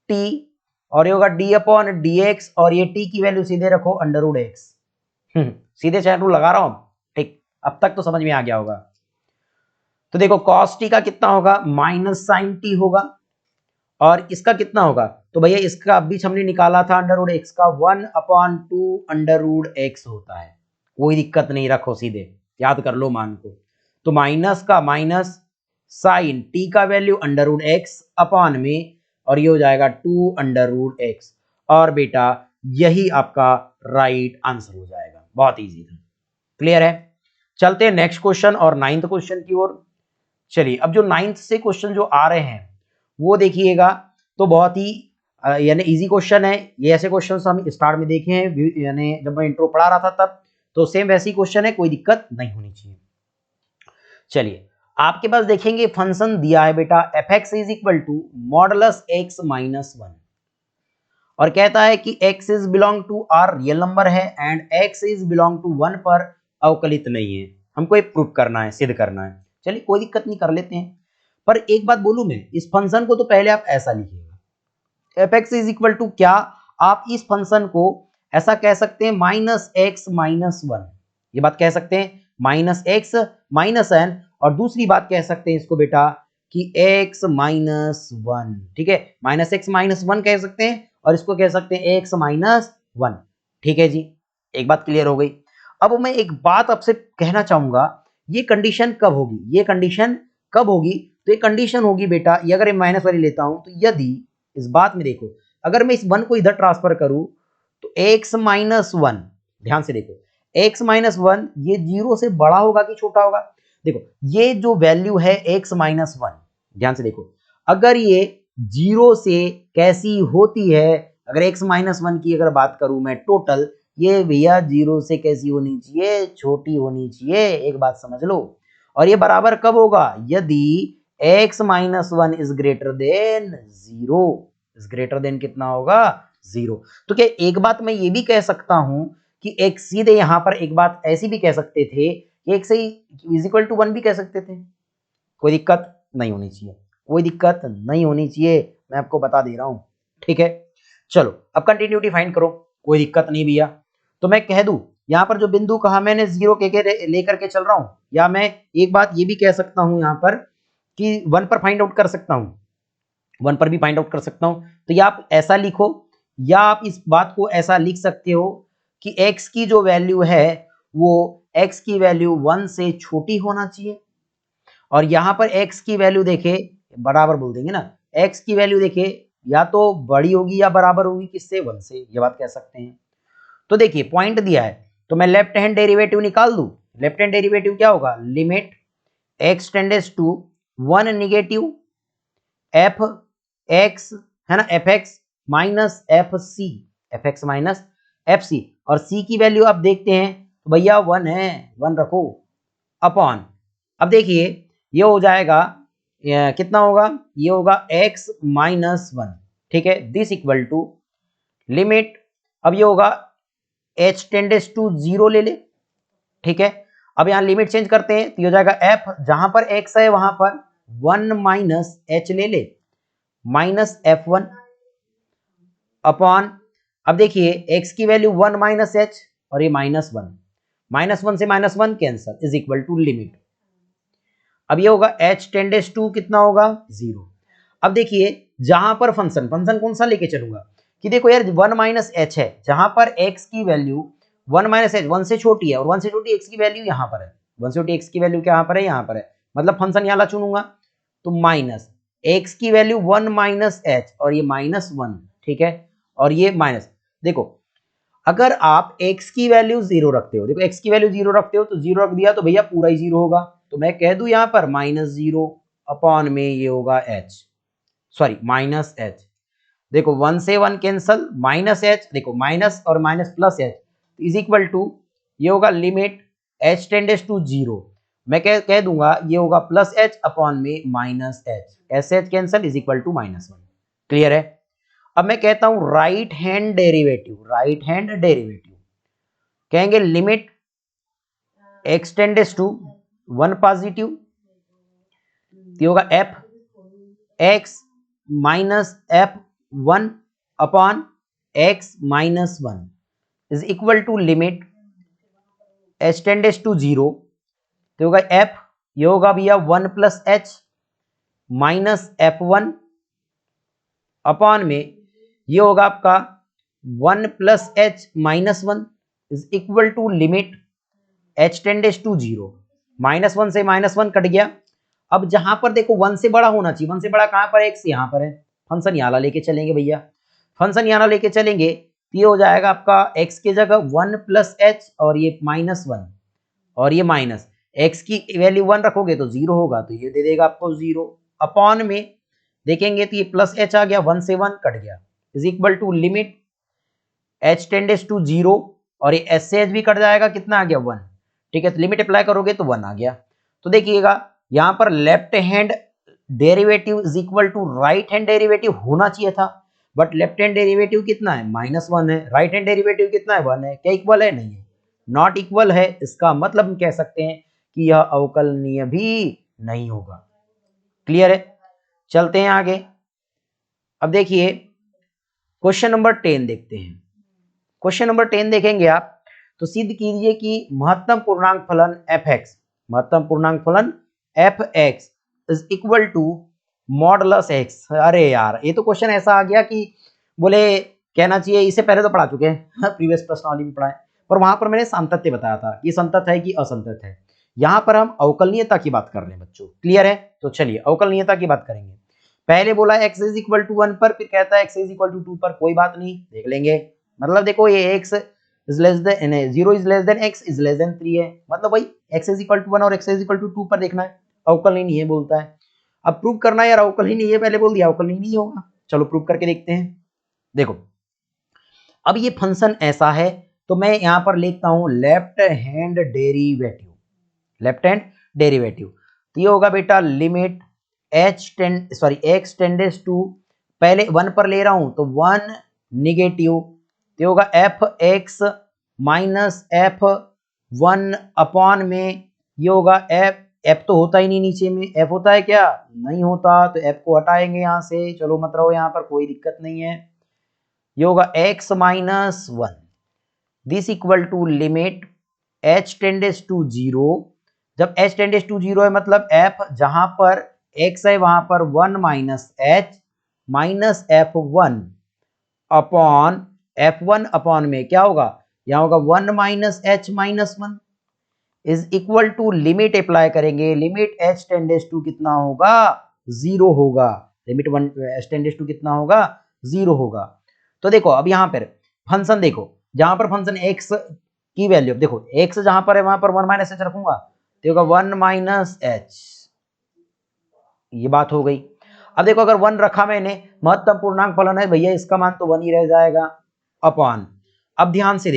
टी और ये होगा डी अपॉन डी एक्स और ये टी की वैल्यू सीधे रखो अंडर रूट एक्स। सीधे चैन रूल लगा रहा हूं। ठीक, अब तक तो समझ में आ गया होगा। तो देखो कॉस टी का कितना होगा, माइनस साइन टी होगा और इसका कितना होगा, तो भैया इसका अभी हमने निकाला था अंडर रूट एक्स का 1/2 अंडर रूट एक्स होता है, कोई दिक्कत नहीं, रखो सीधे याद कर लो मान को। तो माइनस का माइनस साइन टी का value under root x upon में और ये हो जाएगा 2 अंडर रूट एक्स, और बेटा यही आपका राइट आंसर हो जाएगा। बहुत इजी था, क्लियर है। चलते हैं नेक्स्ट क्वेश्चन और 9th क्वेश्चन की ओर। चलिए अब जो 9th से क्वेश्चन जो आ रहे हैं वो देखिएगा, तो बहुत ही यानी इजी क्वेश्चन है। ये ऐसे क्वेश्चन हम स्टार्ट में देखे हैं, यानी जब मैं इंट्रो पढ़ा रहा था तब, तो सेम वैसी क्वेश्चन है, कोई दिक्कत नहीं होनी चाहिए। चलिए आपके पास देखेंगे फंक्शन दिया है बेटा f x is equal to modulus x minus 1 और कहता है कि x is belong to R real number है and x is belong to 1 पर अवकलित नहीं है। हमको ये प्रूफ करना है, सिद्ध करना है। चलिए कोई दिक्कत नहीं, कर लेते हैं। पर एक बात बोलूं मैं, इस फंक्शन को तो पहले आप ऐसा लिखिएगा, f x is equal to क्या, आप इस फंक्शन को ऐसा कह सकते हैं माइनस एक्स माइनस 1, ये बात कह सकते हैं माइनस एक्स माइनस एन, और दूसरी बात कह सकते हैं इसको बेटा कि x माइनस 1, ठीक है, माइनस एक्स माइनस 1 कह सकते हैं और इसको कह सकते हैं x माइनस 1। ठीक है जी, एक बात क्लियर हो गई। अब मैं एक बात आपसे कहना चाहूंगा, ये कंडीशन कब होगी, ये कंडीशन कब होगी, तो ये कंडीशन होगी बेटा, ये अगर मैं माइनस वाली लेता हूं तो यदि इस बात में देखो, अगर मैं इस 1 को इधर ट्रांसफर करूं तो x माइनस 1, ध्यान से देखो x माइनस 1 ये 0 से बड़ा होगा कि छोटा होगा। देखो ये जो वैल्यू है x माइनस 1, ध्यान से देखो, अगर ये 0 से कैसी होती है, अगर x माइनस 1 की अगर बात करूं मैं टोटल, ये भैया 0 से कैसी होनी चाहिए, छोटी होनी चाहिए, एक बात समझ लो। और ये बराबर कब होगा, यदि x minus 1 is greater than 0, is greater than कितना होगा, 0। तो क्या एक बात मैं ये भी कह सकता हूं कि एक सीधे यहां पर एक बात ऐसी भी कह सकते थे कि एक से इज इक्वल टू 1 भी कह सकते थे, कोई दिक्कत नहीं होनी चाहिए, कोई दिक्कत नहीं होनी चाहिए, मैं आपको बता दे रहा हूं। ठीक है, चलो अब कंटिन्यूटी फाइंड करो, कोई दिक्कत नहीं भैया। तो मैं कह दूं यहां पर जो बिंदु कहा मैंने 0 के लेकर के चल रहा हूं, या मैं एक बात ये भी कह सकता हूं यहां पर कि 1 पर फाइंड आउट कर सकता हूं, 1 पर भी फाइंड आउट कर सकता हूं। तो या आप ऐसा लिखो या आप इस बात को ऐसा लिख सकते हो कि x की जो वैल्यू है वो x की वैल्यू 1 से छोटी होना चाहिए, और यहां पर x की वैल्यू देखे, बराबर बोल देंगे ना, x की वैल्यू देखे या तो बड़ी होगी या बराबर होगी किससे, 1 से, ये बात कह सकते हैं। तो देखिए पॉइंट दिया है तो मैं लेफ्ट हैंड डेरिवेटिव निकाल दूं, लेफ्ट हैंड डेरिवेटिव क्या होगा, limit x tends to 1 negative F x, है ना, F x minus F C, F x minus F C, और सी की वैल्यू आप देखते हैं तो भैया 1 है, 1 रखो, अपॉन, अब देखिए ये हो जाएगा कितना होगा, ये होगा x माइनस 1, ठीक है, दिस इक्वल टू लिमिट, अब ये होगा h टेंडेस टू 0 ले ले, ठीक है। अब यहां लिमिट चेंज करते हैं तो ये हो जाएगा f, जहां पर x है वहां पर 1 माइनस h ले ले, माइनस f1 अपॉन, अब देखिए x की वैल्यू 1 माइनस h और ये माइनस 1, माइनस 1 से minus 1 cancel, is equal to limit, अब ये होगा h टेंडेस टू कितना होगा 0। अब देखिए जहां पर फंक्शन कौन सा लेके चलूंगा कि देखो यार 1 माइनस एच है, जहां पर x की वैल्यू 1 माइनस एच 1 से छोटी है और 1 से छोटी x की वैल्यू यहाँ पर है, 1 से छोटी x की वैल्यू यहाँ पर है, यहाँ पर है, मतलब फंक्शन यहाँ ला चुनूंगा तो माइनस x की वैल्यू 1 माइनस एच और ये माइनस 1, ठीक है, और ये माइनस। देखो अगर आप x की वैल्यू 0 रखते हो, देखो x की वैल्यू 0 रखते हो तो 0 रख दिया तो भैया पूरा ही 0 होगा, तो मैं कह दूं यहाँ पर माइनस 0 अपॉन में ये होगा h, सॉरी माइनस h। देखो 1 से 1 कैंसल, माइनस h, देखो माइनस और minus plus h is equal to ये होगा लिमिट h टेंडेस टू 0, मैं कह दूंगा ये होगा प्लस h अपॉन में minus h, s h cancel is equal to minus 1। Clear है? अब मैं कहता हूं राइट हैंड डेरिवेटिव कहेंगे limit x tends to 1 positive, ये होगा f x minus f1 upon x minus 1 is equal to limit h tends to 0, तो होगा f, ये होगा भैया 1 plus h minus f1 upon में ये होगा आपका 1 plus h minus 1 is equal to limit h tends to 0, minus 1 से माइनस 1 कट गया। अब जहां पर देखो 1 से बड़ा होना चाहिए, 1 से बड़ा कहां पर है, x यहाँ पर है, फंक्शन यहाँ लेके चलेंगे भैया, फंक्शन यहाँ लेके चलेंगे तो ये हो जाएगा आपका x की जगह 1 प्लस h और ये माइनस 1 और ये माइनस, x की वैल्यू 1 रखोगे तो 0 होगा तो ये दे देगा आपको 0 अपॉन में देखेंगे तो ये प्लस h आ गया, 1 से 1 कट गया, is equal to limit h tends to 0 और ये s से h भी कट जाएगा, कितना आ गया 1, ठीक है, तो लिमिट अप्लाई करोगे तो 1 आ गया। तो देखिएगा यहां पर left hand derivative is equal to right hand derivative होना चाहिए था, बट लेफ्ट हैंड डेरिवेटिव कितना है -1 है, राइट हैंड डेरिवेटिव कितना है 1 है, क्या इक्वल है, नहीं है, नॉट इक्वल है, इसका मतलब हम कह सकते हैं कि यह अवकलनीय भी नहीं होगा। क्लियर है? चलते हैं आगे। अब देखिए क्वेश्चन नंबर 10 देखते हैं। क्वेश्चन नंबर 10 देखेंगे आप तो सिद्ध कीजिए कि महत्तम पूर्णांक फलन f(x) is equal to modulus x। अरे यार ये तो क्वेश्चन ऐसा आ गया कि बोले कहना चाहिए इसे पहले तो पढ़ा चुके हैं, प्रीवियस प्रश्नावली में पढ़ा है, पर वहां पर मैंने सामतत्य बताया था कि संतत है कि असंतत है, यहाँ पर हम अवकलनीयता की बात कर रहे हैं बच्चों। क्लियर है? तो चलिए अवकलनीयता की बात करेंगे। पहले बोला x इज इक्वल टू 1 पर, फिर कहता है x इज इक्वल टू 2 पर, कोई बात नहीं देख लेंगे। मतलब देखो ये x is less than 0 is less than x is less than 3 है, मतलब भाई x इज इक्वल टू 1 और x इज इक्वल टू 2 पर देखना है, अवकलनीय नहीं है बोलता है। अब प्रूव करना है यार, अवकलनीय नहीं है, पहले बोल दिया अवकलनीय नहीं होगा, चलो प्रूव करके देखते हैं। देखो अब ये फंक्शन ऐसा है तो मैं यहां पर लिखता हूं लेफ्ट हैंड डेरिवेटिव, तो ये होगा बेटा लिमिट x टेंडेस टू, पहले 1 पर ले रहा हूं तो 1 निगेटिव, तो होगा f(x) माइनस f(1) अपॉन में ये होगा f तो होता ही नहीं नीचे में, f होता है क्या, नहीं होता, तो f को हटाएंगे यहां से, चलो मत रहो यहां पर कोई दिक्कत नहीं है, ये होगा x minus 1 this equal to limit h tends to 0, जब h टेंडेस टू 0 है मतलब f जहां पर x है वहां पर 1 minus h minus f1 upon f1 upon में क्या होगा, यहां होगा 1 minus h minus 1 is equal to limit apply करेंगे, लिमिट h टेंडेस टू कितना होगा 0 होगा, लिमिट 1 h टेंडेस टू कितना होगा 0 होगा। तो देखो अब यहां पर फंक्शन देखो, जहां पर फंक्शन x की वैल्यू देखो x जहां पर है वहां पर 1 माइनस h रखूंगा तो होगा 1 माइनस h, ये बात हो गई। अब देखो अगर 1 रखा मैंने, महत्तम पूर्णांक फलन है भैया, इसका मान तो 1 ही रह जाएगा अपॉन, अब ध्यान से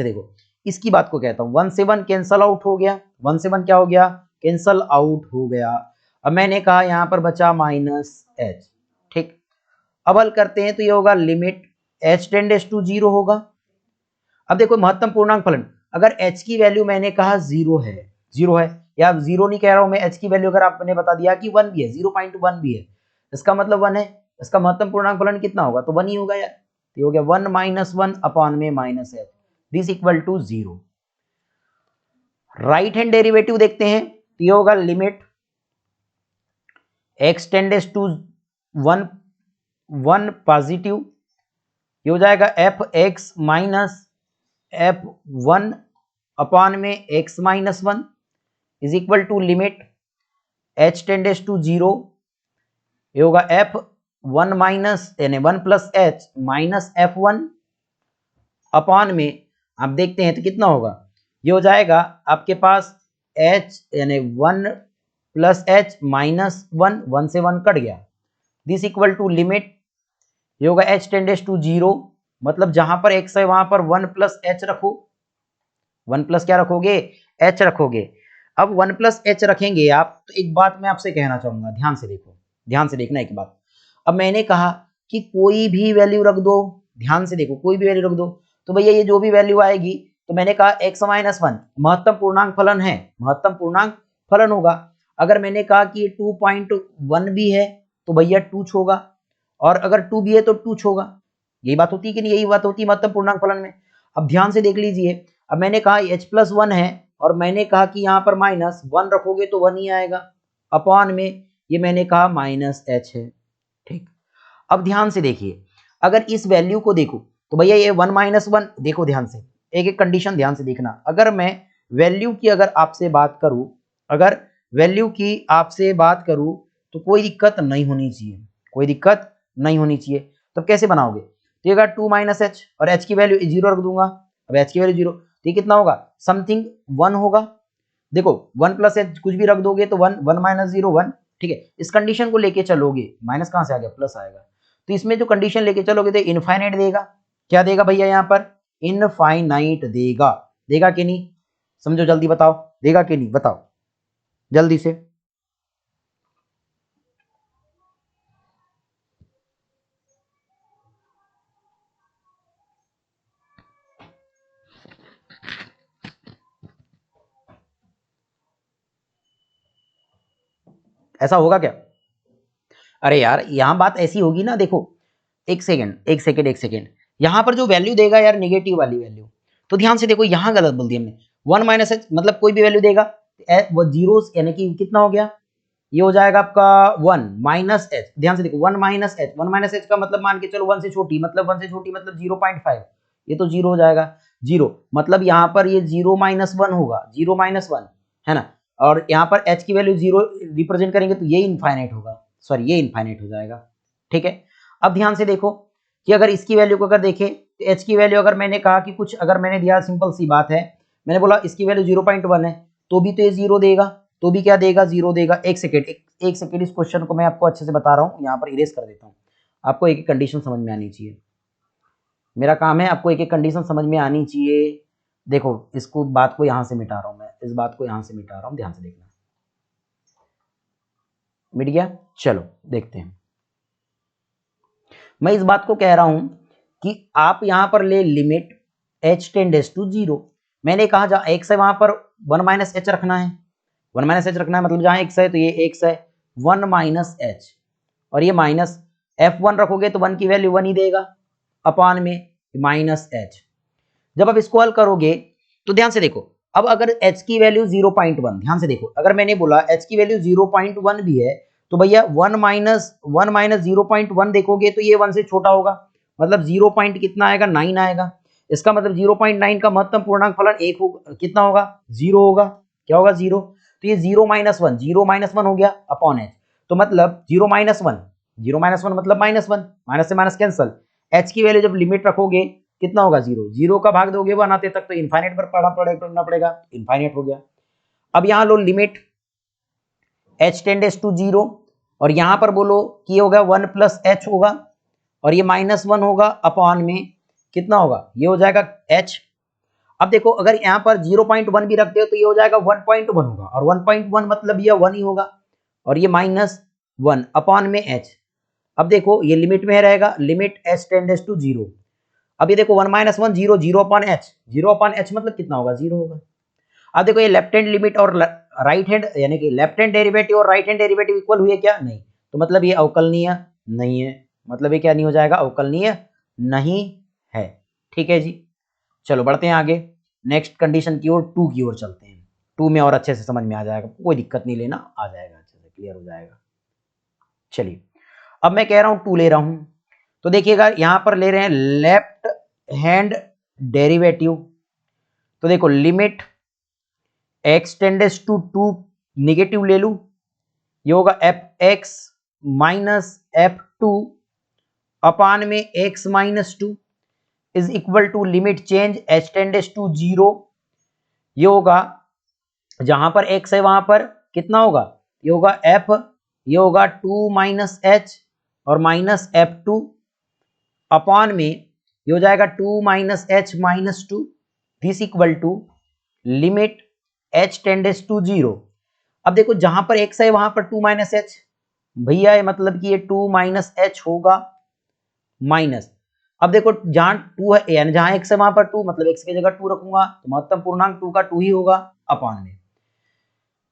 देखो इसकी बात को कहता हूं 1 से 1 कैंसल आउट हो गया, 1 से 1 क्या हो गया, कैंसल आउट हो गया। अब मैंने कहा यहां पर बचा माइनस h, ठीक। अब हल करते हैं तो ये होगा लिमिट h टेंडेस टू 0 होगा। अब देखो महत्तम पूर्णांक फलन, अगर h की वैल्यू मैंने कहा 0 है या 0 नहीं कह रहा हूं मैं, h की वैल्यू अगर आपने बता दिया कि 1 भी है, 0.1 भी है, इसका मतलब 1 है, इसका महत्तम पूर्णांक फलन कितना होगा, तो 1 ही होगा यार, तो हो गया 1 माइनस 1 अपॉन में minus h this equal to 0। Right hand derivative देखते हैं, तो ये होगा limit x tends to 1 positive, ये हो जाएगा f x minus f 1 upon में x minus 1 is equal to limit h tends to 0, ये होगा एफ 1 माइनस यानी 1 plus H minus f1 upon में, आप देखते हैं तो कितना होगा, ये हो जाएगा आपके पास h यानी 1 प्लस एच माइनस 1, 1 से 1 कट गया, दिस इक्वल टू लिमिट, ये होगा h टेंडेस टू 0, मतलब जहां पर x है वहां पर 1 प्लस एच रखो, 1 प्लस क्या रखोगे, h रखोगे। अब 1 प्लस एच रखेंगे आप, तो एक बात मैं आपसे कहना चाहूंगा, ध्यान से देखो, ध्यान से देखना एक बात। अब मैंने कहा कि कोई भी वैल्यू रख दो, ध्यान से देखो, कोई भी वैल्यू रख दो, तो भैया ये जो भी वैल्यू आएगी, तो मैंने कहा x माइनस 1 महत्तम पूर्णांक फलन है, महत्तम पूर्णांक फलन होगा। अगर मैंने कहा कि 2.1 भी है तो भैया 2 होगा, और अगर 2 भी है तो 2 होगा। यही बात होती है कि नहीं, यही बात होती है महत्तम पूर्णांक फलन में। अब ध्यान से देख लीजिए, अब मैंने कहा h+1 है, और मैंने कहा कि यहाँ पर माइनस 1 रखोगे तो 1 ही आएगा, अपॉन में ये मैंने कहा माइनस h है, ठीक। अब ध्यान से देखिए, अगर इस वैल्यू को देखो तो भैया ये 1 माइनस 1, देखो ध्यान से, एक एक कंडीशन ध्यान से देखना। अगर मैं वैल्यू की अगर आपसे बात करूं, अगर वैल्यू की आपसे बात करूं तो कोई दिक्कत नहीं होनी चाहिए, कोई दिक्कत नहीं होनी चाहिए। तब कैसे बनाओगे, तो ये 2 माइनस एच और एच की वैल्यू 0 रख दूंगा, अब एच की वैल्यू 0, तो ये कितना होगा, समथिंग 1 होगा। देखो 1 प्लस एच कुछ भी रख दोगे तो 1, 1 माइनस 0 1, ठीक है। इस कंडीशन को लेके चलोगे, माइनस कहां से आ गया, प्लस आएगा, तो इसमें जो कंडीशन लेके चलोगे तो इनफाइनाइट देगा, क्या देगा भैया यहाँ पर, इनफाइनाइट देगा, देगा कि नहीं, समझो जल्दी बताओ, देगा कि नहीं, बताओ जल्दी से। ऐसा होगा क्या, अरे यार यहाँ बात ऐसी होगी ना, देखो एक सेकेंड एक सेकेंड एक सेकेंड, यहाँ पर जो वैल्यू देगा यार नेगेटिव वाली वैल्यू, तो ध्यान से देखो, यहाँ गलत बोल दिया हमने, 1 माइनस एच मतलब कोई भी वैल्यू देगा, वो जीरो यानी कि कितना हो गया, ये हो जाएगा आपका 1 माइनस एच, ध्यान से देखो 1 माइनस एच, 1 माइनस एच का मतलब मान के चलो 1 से छोटी, मतलब 1 से छोटी मतलब 0.5, ये तो 0 हो जाएगा, 0 मतलब यहाँ पर ये 0 माइनस 1 होगा, 0 माइनस 1 है ना, और यहाँ पर h की वैल्यू 0 रिप्रेजेंट करेंगे तो ये इनफाइनाइट होगा, सॉरी ये इनफाइनाइट हो जाएगा, ठीक है। अब ध्यान से देखो कि अगर इसकी वैल्यू को अगर देखें तो h की वैल्यू अगर मैंने कहा कि कुछ अगर मैंने दिया, सिंपल सी बात है, मैंने बोला इसकी वैल्यू 0.1 है, तो भी तो ये 0 देगा, तो भी क्या देगा, 0 देगा। एक सेकेंड एक सेकेंड, इस क्वेश्चन को मैं आपको अच्छे से बता रहा हूँ, यहाँ पर इरेज कर देता हूँ, आपको एक एक कंडीशन समझ में आनी चाहिए, मेरा काम है आपको एक एक कंडीशन समझ में आनी चाहिए। देखो इसको बात को यहाँ से मिटा रहा हूँ मैं, इस बात को यहाँ से मिटा रहा हूँ, ध्यान से देखना, मिट गया, चलो देखते हैं। मैं इस बात को कह रहा हूं कि आप यहां पर ले लिमिट h टेंडेस टू 0, मैंने कहा जहां x है वहां पर 1 माइनस एच रखना है, 1 माइनस एच रखना है, मतलब जहां x है तो ये x है 1 माइनस एच, और ये माइनस f1 रखोगे तो 1 की वैल्यू 1 ही देगा, अपॉन में माइनस एच। जब आप इसको हल करोगे तो ध्यान से देखो, अब अगर h की वैल्यू 0.1, ध्यान से देखो, अगर मैंने बोला h की वैल्यू 0.1 भी है तो भैया 1 माइनस 0.1 देखोगे तो ये 1 से छोटा होगा, मतलब 0 पॉइंट कितना आएगा, 9 आएगा। इसका मतलब 0.9 का महत्तम पूर्णांक फलन 1 होगा, कितना होगा, 0 होगा, क्या होगा, 0। तो ये 0 माइनस 1, 0 माइनस 1 हो गया अपॉन h, तो मतलब 0 माइनस 1, 0 माइनस 1 मतलब माइनस 1, माइनस से माइनस कैंसल, h की वैल्यू जब लिमिट रखोगे कितना होगा, 0, 0 का भाग दोगे 1 आते तक तो इनफाइनाइट पर पढ़ना पड़ेगा, इनफाइनाइट हो गया। अब यहाँ लो लिमिट h टेंडेस टू 0, और यहां पर बोलो कि ये होगा 1 प्लस एच होगा, और ये माइनस 1 होगा अपॉन में कितना होगा, ये हो जाएगा h। अब देखो अगर यहाँ पर 0.1 भी रखते हो तो ये हो जाएगा 1.1 होगा, और 1.1 मतलब ये 1 ही होगा, और ये माइनस 1 अपॉन में h। अब देखो ये लिमिट में रहेगा, लिमिट h टेंडेस टू 0, अब ये देखो 1 minus 1 0, 0 upon h, 0 upon h मतलब कितना होगा, 0 होगा। अब देखो ये लेफ्ट हैंड लिमिट और राइट हैंड यानी कि लेफ्ट हैंड डेरिवेटिव और राइट हैंड डेरिवेटिव इक्वल हुए क्या, नहीं, तो मतलब ये अवकलनीय नहीं है, मतलब ये क्या नहीं हो जाएगा, अवकलनीय नहीं है, ठीक है जी। चलो बढ़ते हैं आगे, नेक्स्ट कंडीशन की ओर, 2 की ओर चलते हैं। 2 में और अच्छे से समझ में आ जाएगा, कोई दिक्कत नहीं लेना, आ जाएगा अच्छे से, क्लियर हो जाएगा। चलिए अब मैं कह रहा हूं 2 ले रहा हूं, तो देखिएगा यहां पर ले रहे हैं लेफ्ट हैंड डेरिवेटिव। तो देखो limit x tends to 2 negative ले लूं, ये होगा f x minus f two upon में x minus two is equal to limit change h tends to 0। ये होगा जहां पर x है वहां पर कितना होगा, ये होगा f, ये होगा 2 माइनस एच और माइनस एफ टू अपॉन में ये हो जाएगा 2 minus h minus two, this equal to limit h tends to 0। अब देखो जहां पर x है वहां पर 2 माइनस एच, भैया ये मतलब कि ये 2 माइनस एच होगा माइनस, अब देखो जहां 2 है यानी जहां x है वहां पर 2, मतलब x की जगह 2 रखूंगा तो महत्तम पूर्णांक 2 का 2 ही होगा अपॉन में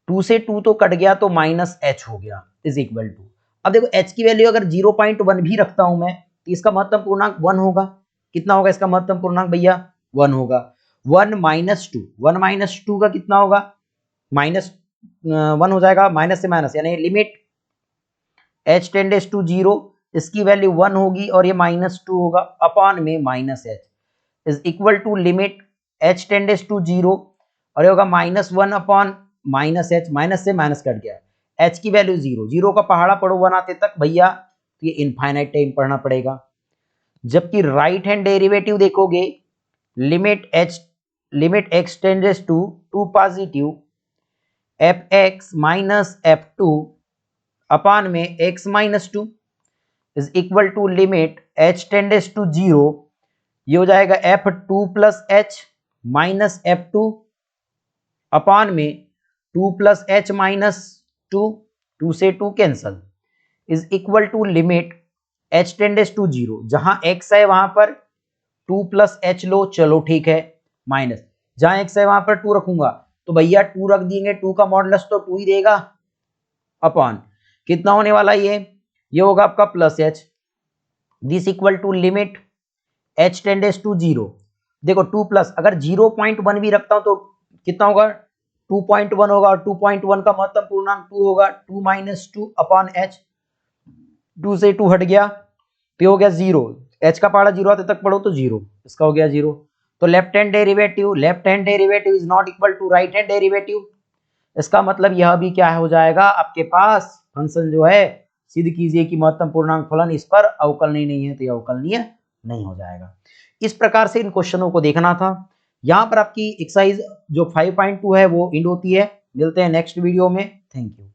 2 से 2 तो कट गया तो माइनस एच हो गया इज इक्वल टू। अब देखो h की वैल्यू अगर 0.1 भी रखता हूं मैं तो इसका महत्तम पूर्णांक 1 होगा। कितना होगा इसका महत्तम पूर्णांक भैया, 1 होगा। 1 माइनस 2, 1 माइनस 2 का कितना होगा, माइनस 1 हो जाएगा, माइनस से माइनस यानी लिमिट h टेंडेस टू 0, इसकी वैल्यू 1 होगी और ये माइनस 2 होगा अपॉन में minus h is equal to limit h tends to 0 और ये होगा minus 1 upon minus h, minus से माइनस कट गया, h की वैल्यू 0, 0 का पहाड़ा पढ़ो 1 आते तक भैया, तो ये इनफाइनाइट टाइम पढ़ना पड़ेगा। जबकि राइट हैंड डेरिवेटिव देखोगे limit x tends to 2 positive f x minus f two upon में x minus 2 is equal to limit h tends to 0, ये हो जाएगा f2 plus H minus f2 upon में 2 plus H minus 2, 2 से 2 cancel is equal to limit h tends to 0, जहां x है वहां पर 2 प्लस एच लो, चलो ठीक है, माइनस जहां x है वहां पर 2 रखूंगा तो भैया 2 रख देंगे, 2 का मॉडुलस तो 2 ही देगा अपॉन कितना होने वाला ये होगा आपका plus h, this equal to limit h tends to 0। देखो 2 प्लस अगर 0.1 भी रखता हूं तो कितना होगा, 2.1 होगा और 2.1 का महत्तम पूर्णांक 2 होगा, 2 माइनस 2 अपॉन एच, 2 से 2 हट गया तो हो गया 0, h का पहाड़ा 0 आते तक पढ़ो तो 0, इसका हो गया 0। तो left hand derivative is not equal to right hand derivative, इसका मतलब यह भी क्या हो जाएगा आपके पास फंक्शन जो है, सिद्ध कीजिए कि महत्तम पूर्णांक फलन इस पर अवकलनीय नहीं है, तो यह अवकलनीय नहीं हो जाएगा। इस प्रकार से इन क्वेश्चनों को देखना था। यहाँ पर आपकी एक्सरसाइज जो 5.2 है वो एंड होती है। मिलते हैं नेक्स्ट वीडियो में, थैंक यू।